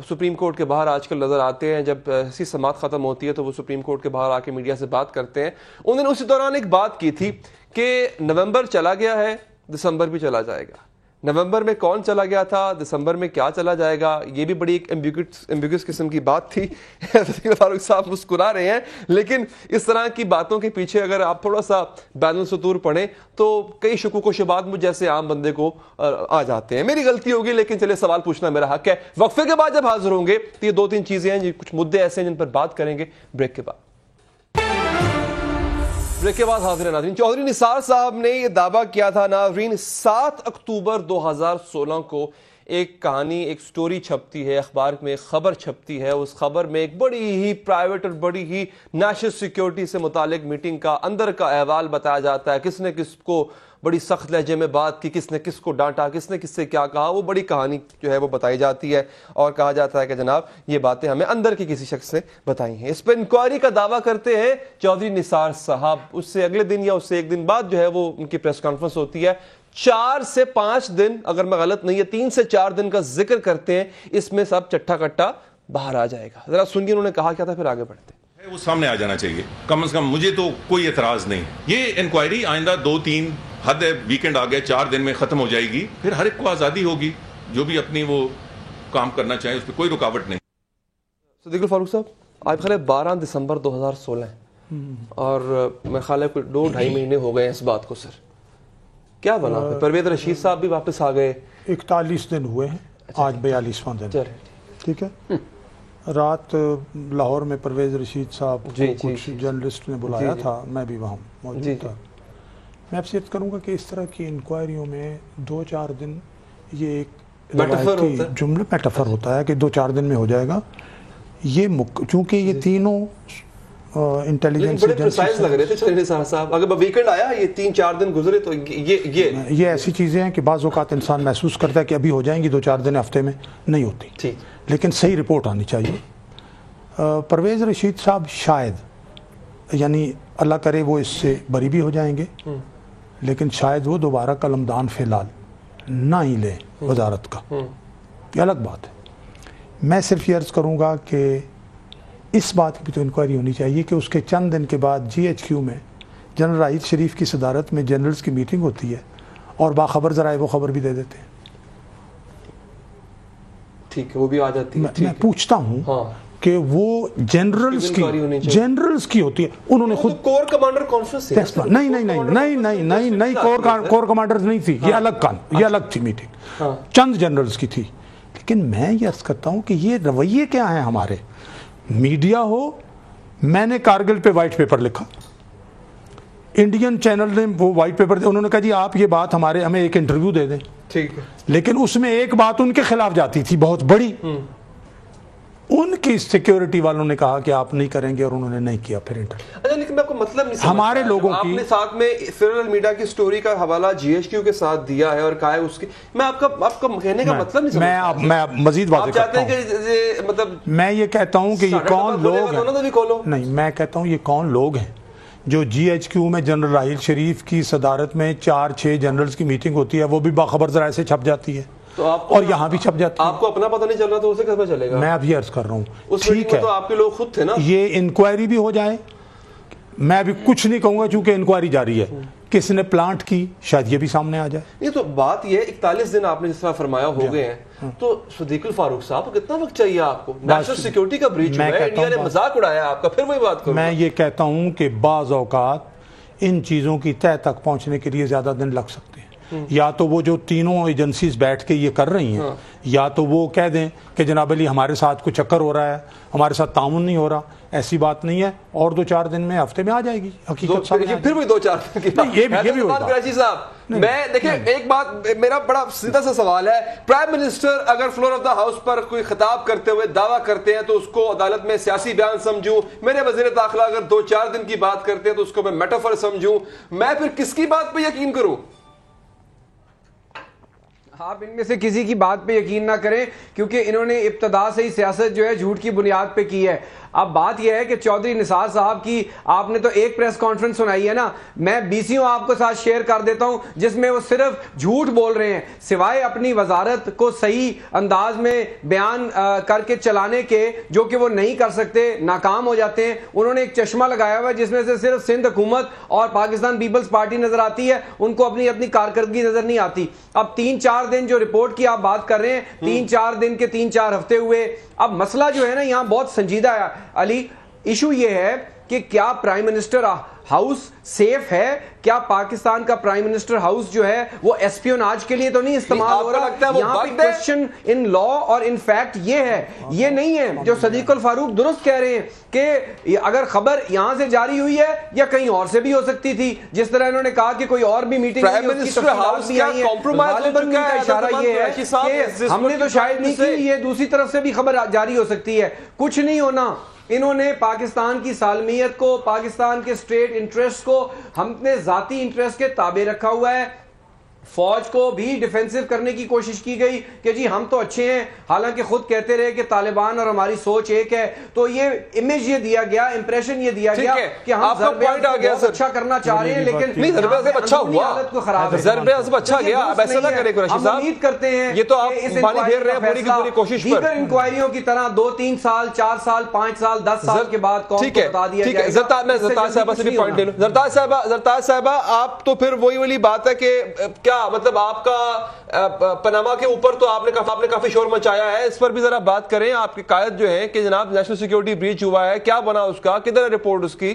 سپریم کورٹ کے باہر آج کل نظر آتے ہیں. جب ایسی سماعت ختم ہوتی ہے تو وہ سپریم کورٹ کے باہر آ کے میڈیا سے بات کرتے ہیں. انہوں نے اسی دوران ایک بات کی تھی کہ نومبر چلا گیا ہے, دسمبر بھی چلا جائے گا. نومبر میں کون چلا گیا تھا, دسمبر میں کیا چلا جائے گا, یہ بھی بڑی ایک ایمبیگوس قسم کی بات تھی. فاروق صاحب مسکرا رہے ہیں, لیکن اس طرح کی باتوں کے پیچھے اگر آپ تھوڑا سا بین السطور پڑھیں تو کئی شکوک و شبہات مجھ جیسے عام بندے کو آ جاتے ہیں. میری غلطی ہوگی, لیکن چلے سوال پوچھنا میرا حق ہے. وقفے کے بعد جب حاضر ہوں گے تو یہ 2-3 چیزیں ہیں, کچھ مدعے ایسے ہیں جن پر بات کریں گے. بریک کے بعد حاضر ہیں ناظرین. چودھری نثار صاحب نے یہ دعویٰ کیا تھا ناظرین, 7 اکتوبر 2016 کو ایک کہانی, ایک سٹوری چھپتی ہے اخبار میں, ایک خبر چھپتی ہے. اس خبر میں ایک بڑی ہی پرائیویٹ اور بڑی ہی نیشنل سیکیورٹی سے متعلق میٹنگ کا اندر کا احوال بتایا جاتا ہے. کس نے کس کو بڑی سخت لہجے میں بات کی, کس نے کس کو ڈانٹا, کس نے کس سے کیا کہا, وہ بڑی کہانی جو ہے وہ بتائی جاتی ہے. اور کہا جاتا ہے کہ جناب یہ باتیں ہمیں اندر کی کسی شخص نے بتائی ہیں. اس پہ انکوائری کا دعویٰ کرتے ہیں چودھری نثار صاحب. اس سے اگلے دن یا اس سے ایک دن بعد جو ہے وہ ان کی پریس کانفرنس ہوتی ہے. 4 سے 5 دن, اگر میں غلط نہیں ہے 3 سے 4 دن کا ذکر کرتے ہیں. اس میں سب چٹھا کٹا باہر آ جائے گا. ذرا سنیے انہوں نے کہا کیا تھا, پھر آگے بڑھتے ہیں. وہ سامنے آ جانا چاہیے کم از کم. مجھے تو کوئی اعتراض نہیں. یہ انکوائری آئندہ 2-3 حد ہے, ویکنڈ آ گیا, 4 دن میں ختم ہو جائے گی. پھر ہر ایک کو آزادی ہوگی جو بھی اپنی وہ کام کرنا چاہے, اس پہ کوئی رکاوٹ نہیں. صدیق الفاروق صاحب, آپ خیال ہے 12 دسمبر 2016 ہے اور میرے خیال ہے کوئی 2-2.5 مہینے ہو گئے ہیں اس بات کو. سر کیا بنا, پرویز رشید صاحب بھی واپس آ گئے, 41 دن ہوئے ہیں, آج 42واں دن. ٹھیک ہے, رات لاہور میں پرویز رشید صاحب کو کچھ جرنلسٹ نے بلایا تھا, میں بھی وہاں موجود تھا. میں آپ سے عرض کروں گا کہ اس طرح کی انکوائریوں میں 2-4 دن یہ ایک جملہ میٹافر ہوتا ہے کہ 2-4 دن میں ہو جائے گا. یہ چونکہ یہ تینوں انٹیلیجنس ایجنسی لگ رہے تھے چودھری نثار صاحب, اگر ویکنڈ آیا یہ 3-4 دن گزرے تو یہ ایسی چیزیں ہیں کہ بعض اوقات انسان محسوس کرتا ہے کہ ابھی ہو جائیں گی, 2-4 دن ہفتے میں نہیں ہوتی, لیکن صحیح رپورٹ آنی چاہیے. پرویز رشید صاحب شاید, یعنی اللہ کرے وہ اس سے بری بھی ہو جائیں گے, لیکن شاید وہ دوبارہ قلمدان فی الحال نہ ہی لیں وزارت کا, یہ الگ بات ہے. میں صرف یہ عرض کروں گا کہ اس بات کی بھی تو انکوائری ہونی چاہیے کہ اس کے چند دن کے بعد GHQ میں جنرل راحیل شریف کی صدارت میں جنرلز کی میٹنگ ہوتی ہے اور باخبر ذرائع وہ خبر بھی دے دیتے ہیں. ٹھیک ہے, وہ بھی آ جاتی ہے. میں پوچھتا ہوں کہ وہ جنرلز کی ہوتی ہے, انہوں نے خود کور کمانڈر کانفرنس نہیں کور کمانڈرز نہیں تھی, یہ الگ تھی میٹنگ, چند جنرلز کی تھی. لیکن میں یہ عرض کرتا ہوں کہ یہ رویے کیا ہیں ہمارے. میڈیا ہو, میں نے کارگل پہ وائٹ پیپر لکھا, انڈین چینل نے وہ وائٹ پیپر دے, انہوں نے کہا جی آپ یہ بات ہمیں ایک انٹرویو دے دیں. ٹھیک ہے, لیکن اس میں ایک بات ان کے خلاف جاتی تھی بہت بڑی, ان کی سیکیورٹی والوں نے کہا کہ آپ نہیں کریں گے, اور انہوں نے نہیں کیا پھر انٹرویو. اچھا, لیکن میں آپ کو مطلب نہیں سمجھتا, ہمارے لوگوں آپ کی نے ساتھ میں فیڈرل میڈیا کی سٹوری کا حوالہ GHQ کے ساتھ دیا ہے اور کہا ہے اس کی, میں آپ کا کہنے کا مطلب نہیں سمجھتا. میں مزید واضح کرتا ہوں, مطلب میں یہ کہتا ہوں کہ یہ کون لوگ ہیں, نہیں میں کہتا ہوں یہ کون لوگ ہیں جو GHQ میں جنرل راحیل شریف کی صدارت میں 4-6 جنرلز کی میٹنگ ہوتی ہے, وہ بھی باخبر ذرائع سے چھپ جاتی ہے اور یہاں بھی چھپ جاتی ہے. آپ کو اپنا پتہ نہیں چل رہا تو اسے کیسے چلے گا؟ میں اب یہ عرض کر رہا ہوں, ٹھیک ہے, تو آپ کے لوگ خود تھے نا. یہ انکوائری بھی ہو جائے, میں ابھی کچھ نہیں کہوں گا چونکہ انکوائری جاری ہے, کس نے پلانٹ کی شاید یہ بھی سامنے آ جائے. یہ تو بات یہ 41 دن آپ نے جس طرح فرمایا ہو گئے ہیں, تو صدیق الفاروق صاحب کتنا وقت چاہیے آپ کو؟ نیشنل سیکیورٹی کا بریچ ہوا ہے, انڈیا نے مذاق اڑایا آپ کا, پھر وہی بات کروں. میں یہ کہتا ہوں کہ بعض اوقات ان چیزوں کی تہ تک پہنچنے کے لیے زیادہ دن لگ سکتے ہیں. یا تو وہ جو تینوں ایجنسیز بیٹھ کے یہ کر رہی ہیں, یا تو وہ کہہ دیں کہ جناب علی ہمارے ساتھ کوئی چکر ہو رہا ہے, ہمارے ساتھ تعاون نہیں ہو رہا. ایسی بات نہیں ہے, اور 2-4 دن میں, ہفتے میں آ جائے گی حقیقت. پھر بھی 2-4 دن کی بات. یہ بھی ہوگا قریشی صاحب. میں دیکھیں ایک بات, میرا بڑا سیدھا سا سوال ہے, پرائم منسٹر اگر فلور آف دا ہاؤس پر کوئی خطاب کرتے ہوئے دعویٰ کرتے ہیں تو اس کو عدالت میں سیاسی بیان سمجھوں, میرے وزیر داخلہ اگر 2-4 دن کی بات کرتے ہیں تو اس کو میں میٹافر سمجھوں, میں پھر کس کی بات پہ یقین کروں؟ آپ ان میں سے کسی کی بات پہ یقین نہ کریں, کیونکہ انہوں نے ابتدا سے ہی سیاست جو ہے جھوٹ کی بنیاد پہ کی ہے. اب بات یہ ہے کہ چودھری نثار صاحب کی آپ نے تو ایک پریس کانفرنس سنائی ہے نا, میں 20 آپ کو ساتھ شیئر کر دیتا ہوں جس میں وہ صرف جھوٹ بول رہے ہیں, سوائے اپنی وزارت کو صحیح انداز میں بیان کر کے چلانے کے, جو کہ وہ نہیں کر سکتے, ناکام ہو جاتے ہیں. انہوں نے ایک چشمہ لگایا ہوا ہے جس میں سے صرف سندھ حکومت اور پاکستان پیپلز پارٹی نظر آتی ہے, ان کو اپنی کارکردگی نظر نہیں آتی. اب 3-4 دن جو رپورٹ کی آپ بات کر رہے ہیں, 3-4 دن کے 3-4 ہفتے ہوئے. اب مسئلہ جو ہے نا یہاں بہت سنجیدہ ہے علی. ایشو یہ ہے کہ کیا پرائم منسٹر ہاؤس سیف ہے, کیا پاکستان کا پرائم منسٹر ہاؤس جو ہے وہ اسپیوناج کے لیے تو نہیں استعمال ہو رہا؟ یہاں پہ کوسچن ان لا اور ان فیکٹ یہ ہے, یہ نہیں ہے جو صدیق الفاروق درست کہہ رہے ہیں کہ اگر خبر یہاں سے جاری ہوئی ہے یا کہیں اور سے بھی ہو سکتی تھی, جس طرح انہوں نے کہا کہ کوئی اور بھی میٹنگ اشارہ یہ ہے کہ ہم نے تو شاید نہیں کی, یہ دوسری طرف سے بھی خبر جاری ہو سکتی ہے. کچھ نہیں ہونا. انہوں نے پاکستان کی سالمیت کو, پاکستان کے اسٹیٹ انٹرسٹ کو ہم نے ذاتی انٹرسٹ کے تابع رکھا ہوا ہے. فوج کو بھی ڈیفینسو کرنے کی کوشش کی گئی کہ جی ہم تو اچھے ہیں, حالانکہ خود کہتے رہے کہ طالبان اور ہماری سوچ ایک ہے. تو یہ امیج یہ دیا گیا, امپریشن یہ دیا گیا کہ ہم ضرب اعظم اچھا کرنا چاہ رہے ہیں, لیکن نہیں ضرب اعظم اچھا ہوا, حالت کو خراب ہے. ضرب اعظم اچھا گیا, اب ایسا نہ کریں قریشی صاحب. ہم امید کرتے ہیں یہ تو آپ پانی پھیر رہے ہیں پوری کی پوری کوشش پر, دیگر انکوائریوں کی طرح 2-3 سال 4 سال 5 سال 10 سال کے بعد قوم کو بتا دیا جائے گا. زرتاج, میں زرتاج صاحبہ سے بھی پوائنٹ لے لوں. زرتاج صاحبہ آپ تو پھر وہی والی بات ہے کہ کیا مطلب آپ کا پناما کے اوپر تو آپ نے کافی شور مچایا ہے, اس پر بھی ذرا بات کریں. آپ کے قائد جو ہیں کہ جناب نیشنل سیکیورٹی بریچ ہوا ہے, کیا بنا اس کا, کدھر ہے رپورٹ اس کی؟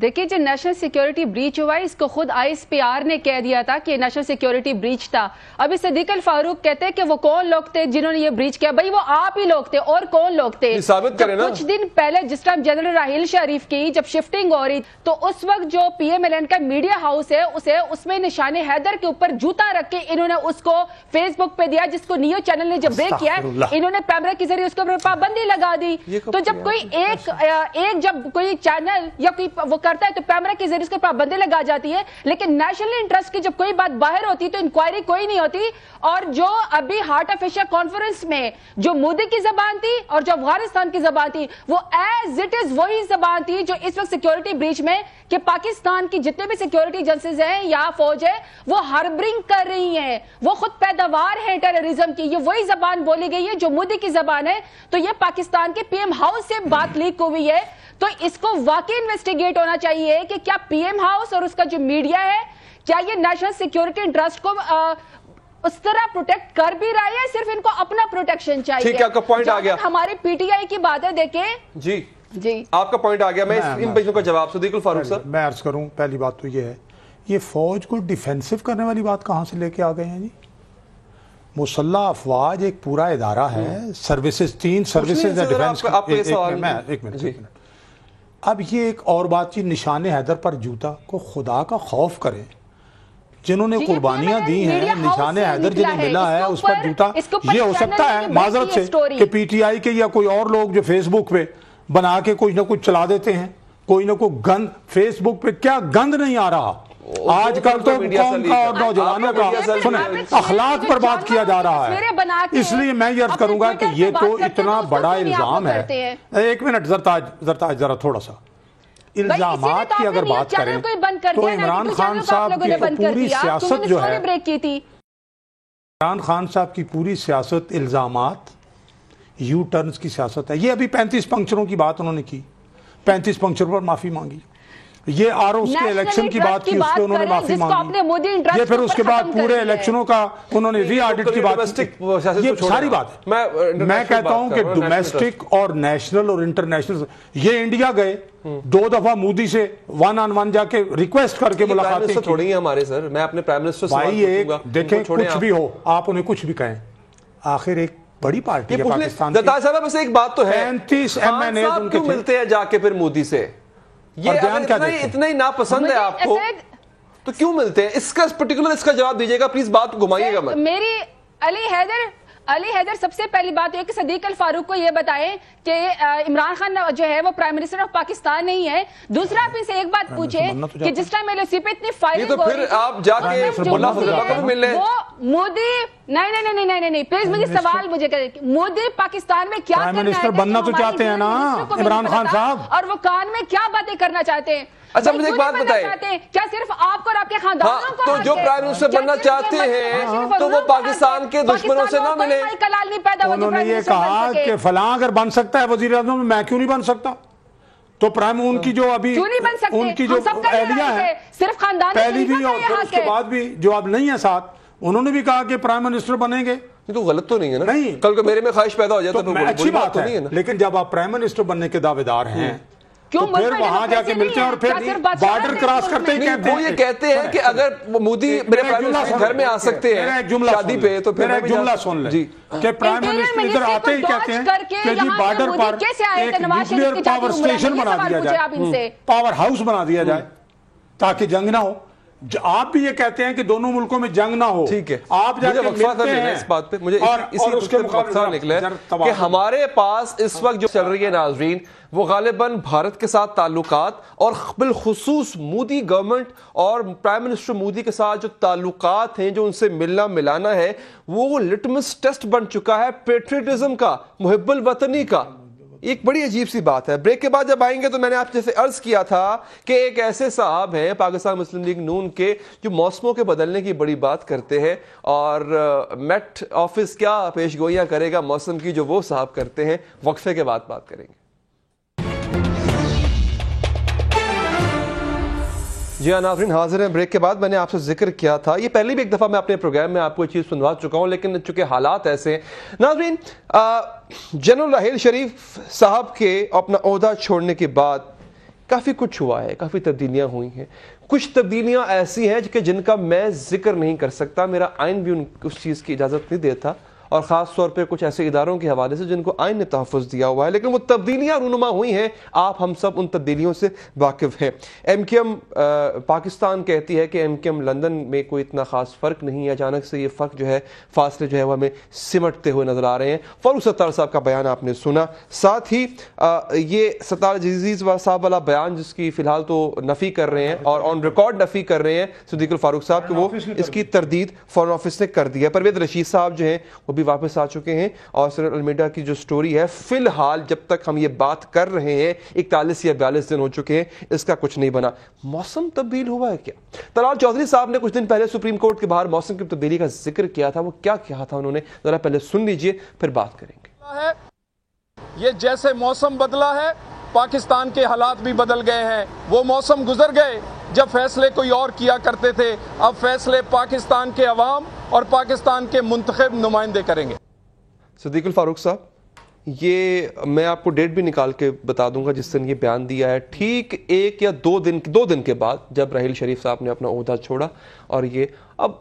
دیکھیے جو نیشنل سیکیورٹی بریچ ہوا ہے اس کو خود ISPR نے کہہ دیا تھا کہ نیشنل سیکیورٹی بریچ تھا. ابھی صدیق الفاروق کہتے ہیں کہ وہ کون لوگ تھے جنہوں نے یہ بریچ کیا. بھائی وہ آپ ہی لوگ تھے, اور کون لوگ تھے؟ کچھ دن پہلے جس ٹائم جنرل راحیل شریف کی جب شفٹنگ ہو رہی تو اس وقت جو PMLN کا میڈیا ہاؤس ہے اس میں نشان حیدر کے اوپر جوتا رکھ کے انہوں نے اس کو فیس بک پہ دیا, جس کو نیو چینل نے جب بریک کیا ہے انہوں نے کیمرے کے ذریعے اس کو پابندی لگا دی. تو جب کوئی ایک جب کوئی چینل یا کوئی وہ کرتا ہے تو پیمرا کے ذریعے اس کے پابندی لگا جاتی ہے، لیکن نیشنل انٹرسٹ کی جب کوئی بات باہر ہوتی تو انکوائری کوئی نہیں ہوتی. اور جو ابھی ہارٹ آف ایشیا کانفرنس میں جو مودی کی زبان تھی اور جو افغانستان کی زبان تھی وہ ایز اٹ از وہی زبان تھی جو اس وقت سیکیورٹی بریچ میں کہ پاکستان کی جتنے بھی سیکیورٹی ایجنسیز ہیں یا فوج ہے وہ ہاربرنگ کر رہی ہیں، وہ خود پیداوار ہے ٹیررزم کی. یہ وہی زبان بولی گئی ہے جو مودی کی زبان ہے. تو یہ پاکستان کے پی ایم ہاؤس سے بات لیک ہوئی ہے، تو اس کو واقعی انویسٹیگیٹ ہونا چاہیے کہ کیا پی ایم ہاؤس اور اس کا جو میڈیا ہے کیا یہ نیشنل سیکیورٹی انٹرسٹ کو اس طرح پروٹیکٹ کر بھی رہا ہے، صرف ان کو اپنا پروٹیکشن چاہیے. ٹھیک ہے، آپ کا پوائنٹ آ گیا. ہمارے پی ٹی آئی کی بات ہے دیکھیں جی آپ کا پوائنٹ آ گیا. میں ان بچوں کا جواب صدیق الفاروق صاحب میں عرض کروں. پہلی بات تو یہ ہے یہ فوج کو ڈیفینسو کرنے والی بات کہاں سے لے کے آ گئے ہیں جی؟ مسلح افواج ایک پورا ادارہ ہے، سروسز 3 سروسز ہے ڈیفینس. ایک منٹ. اب یہ ایک اور بات چیز نشان حیدر پر جوتا کو خدا کا خوف کرے، جنہوں نے قربانیاں دی ہیں نشان حیدر جنہیں ملا ہے اس پر جوتا. یہ ہو سکتا ہے معذرت سے کہ پی ٹی آئی کے یا کوئی اور لوگ جو فیس بک پہ بنا کے کچھ نہ کچھ چلا دیتے ہیں، کوئی نہ کوئی گند. فیس بک پہ کیا گند نہیں آ رہا آج کل تو قوم کا اور نوجوانوں کا اخلاق پر بات کیا جا رہا ہے. اس لیے میں یہ عرض کروں گا کہ یہ تو اتنا بڑا الزام ہے. ایک منٹ زرتاج ذرا تھوڑا سا الزامات کی اگر بات کریں تو عمران خان صاحب کی پوری سیاست جو ہے، عمران خان صاحب کی پوری سیاست الزامات یو ٹرنز کی سیاست ہے. یہ ابھی 35 پنکچروں کی بات انہوں نے کی، 35 پنکچر پر معافی مانگی. یہ آر اوز کے الیکشن کی بات کی، اس پہ انہوں نے معافی مانگی. یہ پھر اس کے بعد پورے الیکشنوں کا انہوں نے ری آڈٹ کی بات کی. یہ ساری بات میں کہتا ہوں کہ ڈومیسٹک اور نیشنل اور انٹرنیشنل. یہ انڈیا گئے 2 دفعہ مودی سے 1 on 1 جا کے ریکویسٹ کر کے ملاقاتیں تھوڑی ہیں ہمارے. سر میں اپنے پرائم منسٹر سے بھائی ایک دیکھیں کچھ بھی ہو آپ انہیں کچھ بھی کہیں، آخر ایک بڑی پارٹی ہے پاکستان کی. صاحب بس ایک بات تو ہے 35 MNAs ان کے ملتے ہیں جا کے پھر مودی سے. یہ اتنا ہی ناپسند ہے آپ کو تو کیوں ملتے ہیں؟ اس کا پرٹیکولر اس کا جواب دیجیے گا پلیز، بات کو گھمائیے گا مت. میری علی حیدر سب سے پہلی بات ہے کہ صدیق الفاروق کو یہ بتائیں کہ عمران خان جو ہے وہ پرائم منسٹر آف پاکستان نہیں ہے. دوسرا آپ ان سے ایک بات پوچھیں کہ جس ٹائم ایل او سی پہ اتنی فائرنگ تو پھر آپ جا کے ملا فضل اللہ کو بھی مل لیں. وہ مودی نہیں پلیز مجھے سوال مجھے کریں مودی پاکستان میں کیا پرائم منسٹر بننا تو چاہتے ہیں نا عمران خان صاحب، اور وہ کان میں کیا باتیں کرنا چاہتے ہیں؟ اچھا مجھے ایک بات بتائیں، کیا صرف آپ کو اور آپ کے خاندانوں کو؟ تو جو پرائم منسٹر بننا چاہتے ہیں تو وہ پاکستان کے دشمنوں سے نہ ملے. انہوں نے یہ کہا کہ فلاں اگر بن سکتا ہے وزیر اعظم میں کیوں نہیں بن سکتا؟ تو پرائم ان کی جو ابھی ان کی جو اہلیہ ہے صرف خاندان پہلی بھی اور پھر اس کے بعد بھی جو اب نہیں ہے ساتھ، انہوں نے بھی کہا کہ پرائم منسٹر بنیں گے. یہ تو غلط تو نہیں ہے نا؟ نہیں، کل کو میرے میں خواہش پیدا ہو جائے تو اچھی بات ہے، لیکن جب آپ پرائم منسٹر بننے کے دعوے دار ہیں تو پھر وہاں جا کے ملتے ہیں اور پھر بارڈر کراس کرتے ہی کہتے ہیں. وہ یہ کہتے ہیں کہ اگر مودی میرے پرائم منسٹر گھر میں آ سکتے ہیں شادی پہ تو پھر ایک جملہ سن لیں کہ پرائم منسٹر ادھر آتے ہی کہتے ہیں کہ جی بارڈر پر ایک نیوکلیر پاور اسٹیشن بنا دیا جائے، پاور ہاؤس بنا دیا جائے تاکہ جنگ نہ ہو. آپ بھی یہ کہتے ہیں کہ دونوں ملکوں میں جنگ نہ ہو. ٹھیک ہے، آپ جا کے ملتے ہیں اس بات پہ. مجھے اس کے مقابلے نکلے کہ ہمارے پاس اس وقت جو چل رہی ہے ناظرین وہ غالباً بھارت کے ساتھ تعلقات اور بالخصوص مودی گورنمنٹ اور پرائم منسٹر مودی کے ساتھ جو تعلقات ہیں جو ان سے ملنا ملانا ہے وہ لٹمس ٹیسٹ بن چکا ہے پیٹریٹزم کا، محب الوطنی کا. ایک بڑی عجیب سی بات ہے. بریک کے بعد جب آئیں گے تو میں نے آپ جیسے عرض کیا تھا کہ ایک ایسے صاحب ہیں پاکستان مسلم لیگ نون کے جو موسموں کے بدلنے کی بڑی بات کرتے ہیں اور میٹ آفس کیا پیش گوئیاں کرے گا موسم کی جو وہ صاحب کرتے ہیں. وقفے کے بعد بات کریں گے. جی ہاں ناظرین حاضر ہیں بریک کے بعد. میں نے آپ سے ذکر کیا تھا، یہ پہلے بھی ایک دفعہ میں اپنے پروگرام میں آپ کو یہ چیز سنوا چکا ہوں لیکن چونکہ حالات ایسے ہیں ناظرین. جنرل راحیل شریف صاحب کے اپنا عہدہ چھوڑنے کے بعد کافی کچھ ہوا ہے، کافی تبدیلیاں ہوئی ہیں. کچھ تبدیلیاں ایسی ہیں کہ جن کا میں ذکر نہیں کر سکتا، میرا آئین بھی اس چیز کی اجازت نہیں دیتا اور خاص طور پہ کچھ ایسے اداروں کے حوالے سے جن کو آئین نے تحفظ دیا ہوا ہے، لیکن وہ تبدیلیاں رونما ہوئی ہیں، آپ ہم سب ان تبدیلیوں سے واقف ہیں۔ ایم کیو ایم پاکستان کہتی ہے کہ ایم کیو ایم لندن میں کوئی اتنا خاص فرق نہیں ہے، اچانک سے یہ فرق جو ہے، فاصلے جو ہے وہ ہمیں سمٹتے ہوئے نظر آ رہے ہیں۔ فاروق ستار صاحب کا بیان آپ نے سنا، ساتھ ہی یہ ستار عزیز صاحب والا بیان جس کی فی الحال تو نفی کر رہے ہیں اور آن ریکارڈ نفی کر رہے ہیں صدیق الفاروق صاحب کہ وہ اس کی تردید فارن آفس نے کر دی ہے۔ پرویز رشید صاحب جو ہیں وہ بھی واپس آ چکے ہیں، اور سرل المیڈا کی جو سٹوری ہے فی الحال جب تک ہم یہ بات کر رہے ہیں 41 یا 42 دن ہو چکے ہیں، اس کا کچھ نہیں بنا۔ موسم تبدیل ہوا ہے کیا؟ طلال چودھری صاحب نے کچھ دن پہلے سپریم کورٹ کے باہر موسم کی تبدیلی کا ذکر کیا تھا، وہ کیا کہا تھا انہوں نے، ذرا پہلے سن لیجئے پھر بات کریں گے۔ یہ جیسے موسم بدلا ہے، پاکستان کے حالات بھی بدل گئے ہیں۔ وہ موسم گزر گئے جب فیصلے کوئی اور کیا کرتے تھے، اب فیصلے پاکستان کے عوام اور پاکستان کے منتخب نمائندے کریں گے۔ صدیق الفاروق صاحب، یہ میں آپ کو ڈیٹ بھی نکال کے بتا دوں گا جس دن یہ بیان دیا ہے، ٹھیک 1 یا 2 دن کے بعد جب راحیل شریف صاحب نے اپنا عہدہ چھوڑا، اور یہ اب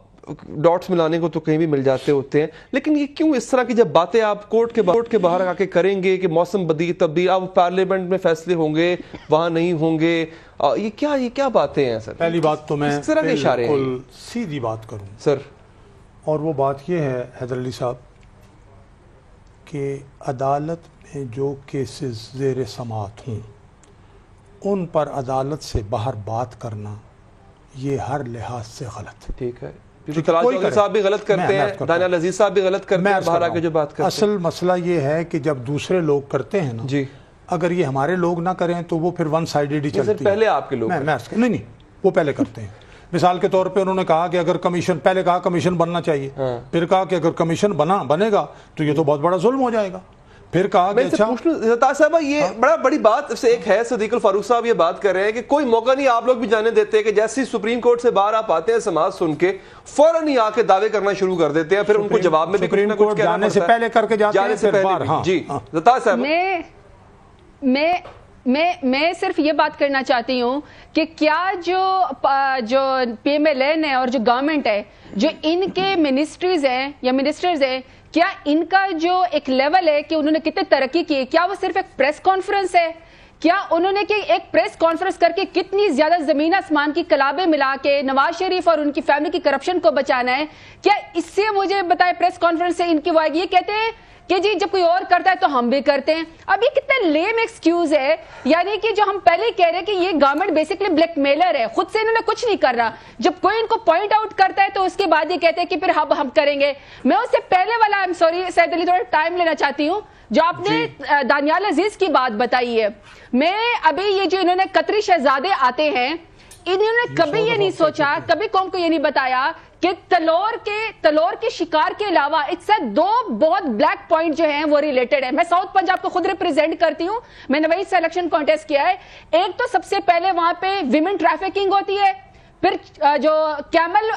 ڈاٹس ملانے کو تو کہیں بھی مل جاتے ہوتے ہیں، لیکن یہ کیوں اس طرح کی جب باتیں آپ کورٹ کے باہر آ کے کریں گے کہ موسم تبدیل، اب پارلیمنٹ میں فیصلے ہوں گے، وہاں نہیں ہوں گے، یہ کیا باتیں ہیں سر؟ پہلی بات تو میں بالکل سیدھی بات کروں سر، اور وہ بات یہ ہے حیدر علی صاحب کہ عدالت میں جو کیسز زیر سماعت ہوں ان پر عدالت سے باہر بات کرنا یہ ہر لحاظ سے غلط ہے۔ ٹھیک ہے، طلال چودھری صاحب بھی غلط کرتے ہیں، دانیال عزیز صاحب بھی غلط کرتے ہیں، باہر آ کے جو بات کرتے ہیں۔ اصل مسئلہ یہ ہے کہ جب دوسرے لوگ کرتے ہیں نا، جی، اگر یہ ہمارے لوگ نہ کریں تو وہ پھر ون سائیڈڈ ہی چلتی ہے۔ پہلے آپ کے لوگ نہیں، وہ پہلے کرتے ہیں۔ مثال کے طور پہ انہوں نے کہا کہ اگر کمیشن، پہلے کہا کمیشن بننا چاہیے، پھر کہا کہ اگر کمیشن بنے گا تو یہ تو بہت بڑا ظلم ہو جائے گا، پھر کہا کہ اچھا صاحب یہ بڑی بات سے ایک ہے، صدیق الفاروق صاحب یہ بات کر رہے ہیں کہ کوئی موقع نہیں آپ لوگ بھی جانے دیتے کہ جیسے سپریم کورٹ سے باہر آپ آتے ہیں سماعت سن کے فوراً ہی آ کے دعوے کرنا شروع کر دیتے ہیں، پھر ان کو جواب میں بھی سپریم کورٹ جانے سے پہلے کر کے جاتے ہیں، پھر باہر۔ جی زطا صاحب، میں صرف یہ بات کرنا چاہتی ہوں کہ کیا جو پی ایم ایل این ہے اور جو گورنمنٹ ہے، جو ان کے منسٹریز ہیں یا منسٹرز ہیں، کیا ان کا جو ایک لیول ہے کہ انہوں نے کتنے ترقی کی ہے، کیا وہ صرف ایک پریس کانفرنس ہے؟ کیا انہوں نے کہ ایک پریس کانفرنس کر کے کتنی زیادہ زمین آسمان کی کلابیں ملا کے نواز شریف اور ان کی فیملی کی کرپشن کو بچانا ہے؟ کیا اس سے مجھے بتائے پریس کانفرنس سے ان کی وہ یہ کہتے ہیں کہ جی جب کوئی اور کرتا ہے تو ہم بھی کرتے ہیں؟ اب یہ کتنا لیم ایکسکیوز ہے، یعنی کہ جو ہم پہلے کہہ رہے ہیں کہ یہ گورنمنٹ بیسکلی بلیک میلر ہے، خود سے انہوں نے کچھ نہیں کر رہا، جب کوئی ان کو پوائنٹ آؤٹ کرتا ہے تو اس کے بعد یہ کہتے ہیں کہ پھر ہم کریں گے۔ میں اس سے پہلے والا سید علی تھوڑا ٹائم لینا چاہتی ہوں، جو آپ نے دانیال عزیز کی بات بتائی ہے، میں ابھی یہ جو انہوں نے قطری شہزادے آتے ہیں، انہوں نے کبھی یہ نہیں سوچا، کبھی قوم کو یہ نہیں بتایا کہ تلور کے شکار کے علاوہ اس سے 2 بہت بلیک پوائنٹ جو ہیں وہ ریلیٹڈ ہیں۔ میں ساؤتھ پنجاب کو خود ریپریزنٹ کرتی ہوں، میں نے وہی سیلیکشن کانٹیسٹ کیا ہے۔ ایک تو سب سے پہلے وہاں پہ ویمن ٹریفکنگ ہوتی ہے، پھر جو کیمل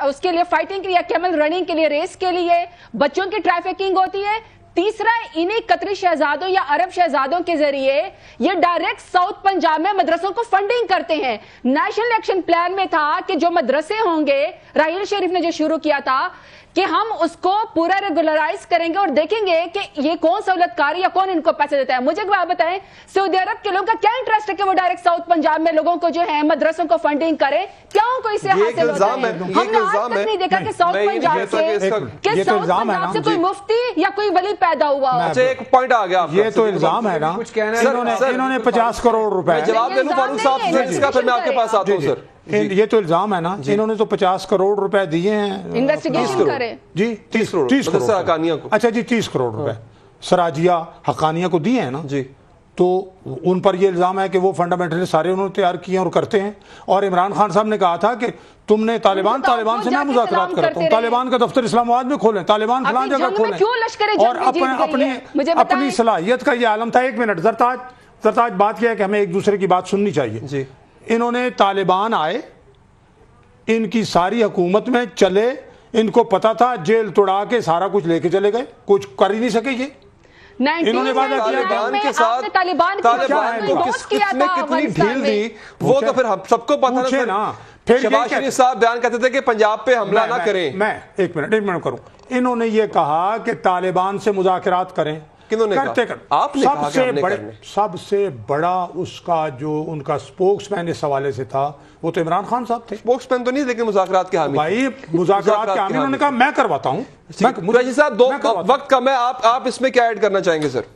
اس کے لیے فائٹنگ کے لیے، کیمل رننگ کے لیے، ریس کے لیے بچوں کی ٹریفکنگ ہوتی ہے۔ تیسرا، انہی قطری شہزادوں یا عرب شہزادوں کے ذریعے یہ ڈائریکٹ ساؤتھ پنجاب میں مدرسوں کو فنڈنگ کرتے ہیں۔ نیشنل ایکشن پلان میں تھا کہ جو مدرسے ہوں گے، راحیل شریف نے جو شروع کیا تھا کہ ہم اس کو پورا ریگولرائز کریں گے اور دیکھیں گے کہ یہ کون سہولت کاری یا کون ان کو پیسے دیتا ہے۔ مجھے آپ بتائیں سعودی عرب کے لوگوں کا کیا انٹرسٹ ہے کہ وہ ڈائریکٹ ساؤتھ پنجاب میں لوگوں کو جو ہے مدرسوں کو فنڈنگ کریں؟ کیا ان کو اس سے حاصل ہوتا ہے؟ ہم نے آج تک نہیں دیکھا کہ ساؤتھ پنجاب سے کوئی مفتی یا کوئی ولی پیدا ہوا ہو۔ اچھا ایک پوائنٹ آ گیا، یہ تو الزام ہے نا، انہوں نے 50 کروڑ روپے، جواب دے لوں فاروق صاحب سے اس کا، پھر میں آپ کے پاس آتا ہوں سر۔ یہ تو الزام ہے نا، انہوں نے تو 50 کروڑ روپے دیے ہیں انویسٹیگیشن کرے، جی 30 کروڑ، اچھا جی 30 کروڑ روپے سراجیہ حقانیہ کو دیے ہیں نا جی، تو ان پر یہ الزام ہے کہ وہ فنڈامنٹلی سارے انہوں نے تیار کیے اور کرتے ہیں۔ اور عمران خان صاحب نے کہا تھا کہ تم نے طالبان سے میں مذاکرات کرتا ہوں، طالبان کا دفتر اسلام آباد میں کھولیں، طالبان فلان جگہ کھولیں، اور اپنی صلاحیت کا یہ عالم تھا۔ 1 منٹ زرتاج، بات یہ ہے کہ ہمیں ایک دوسرے کی بات سننی چاہیے۔ انہوں نے طالبان آئے، ان کی ساری حکومت میں چلے، ان کو پتا تھا جیل توڑا کے سارا کچھ لے کے چلے گئے، کچھ کر ہی نہیں سکے یہ۔ انہوں نے وعدہ کیا طالبان کے ساتھ، طالبان کو کتنے کتنی ڈھیل دی وہ تو پھر ہم سب کو پتہ نا، شہباز شریف صاحب بیان کرتے تھے کہ پنجاب پہ حملہ نہ کریں. میں ایک منٹ کروں. انہوں نے یہ کہا کہ طالبان سے مذاکرات کریں. کنہوں نے کہا؟ آپ نے کہا کہ ہم نے کرنے. سب سے بڑا اس کا جو ان کا سپوکس مین اس حوالے سے تھا وہ تو عمران خان صاحب تھے. سپوکس مین تو نہیں لیکن مذاکرات کے حامی. بھائی مذاکرات کے حامی. انہوں نے کہا میں کرواتا ہوں. قریشی صاحب دو وقت کم ہے, آپ اس میں کیا ایڈ کرنا چاہیں گے سر؟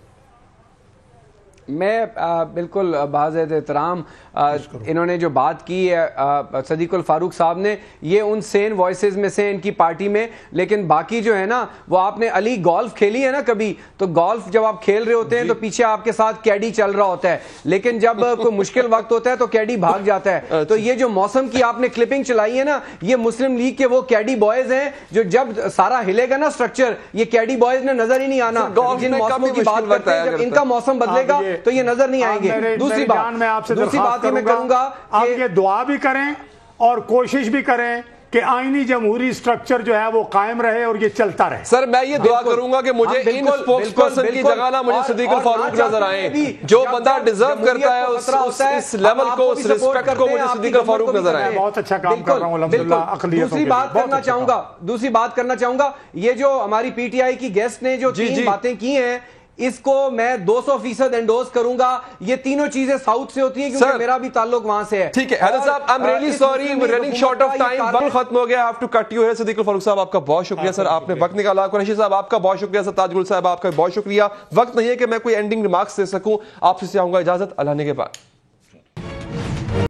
میں بالکل باعزت احترام انہوں نے جو بات کی ہے صدیق الفاروق صاحب نے, یہ ان سین وائسز میں سے ان کی پارٹی میں. لیکن باقی جو ہے نا وہ آپ نے علی گولف کھیلی ہے نا کبھی, تو گولف جب آپ کھیل رہے ہوتے ہیں تو پیچھے آپ کے ساتھ کیڈی چل رہا ہوتا ہے, لیکن جب کوئی مشکل وقت ہوتا ہے تو کیڈی بھاگ جاتا ہے. تو یہ جو موسم کی آپ نے کلپنگ چلائی ہے نا, یہ مسلم لیگ کے وہ کیڈی بوائز ہیں جو جب سارا ہلے گا نا سٹرکچر, یہ کیڈی بوائز نے نظر ہی نہیں آنا. جن موسموں کی بات کرتے ہیں جب ان کا موسم بدلے گا تو یہ نظر نہیں آئیں گے. دوسری بات میں کروں گا آپ یہ دعا بھی کریں اور کوشش بھی کریں کہ آئینی جمہوری سٹرکچر جو ہے وہ قائم رہے اور یہ چلتا رہے. سر میں یہ دعا کروں گا کہ مجھے ان سپوکس پرسن کی جگہ نہ مجھے صدیق الفاروق نظر آئیں. جو بندہ ڈیزرو کرتا ہے اس لیول کو, اس ریسپیکٹ کو, مجھے صدیق الفاروق نظر آئیں. بہت اچھا کام کر رہا ہوں الحمدللہ. دوسری بات کرنا چاہوں گا, یہ جو ہماری پی ٹی آئی کی گیسٹ نے جو 3 باتیں کی ہیں اس کو میں 200% انڈوز کروں گا. یہ تینوں چیزیں ساؤتھ سے ہوتی ہیں کیونکہ میرا بھی تعلق وہاں سے ہے. ٹھیک ہے حیدر صاحب, I'm really sorry, we're running short of time. وقت ختم ہو گیا. I have to cut you here. صدیق الفاروق صاحب آپ کا بہت شکریہ سر, آپ نے وقت نکالا. قریشی صاحب آپ کا بہت شکریہ سر. تاج گل صاحب آپ کا بہت شکریہ. وقت نہیں ہے کہ میں کوئی اینڈنگ ریمارکس دے سکوں. آپ سے چاہوں گا اجازت, اللہ نے کے بعد.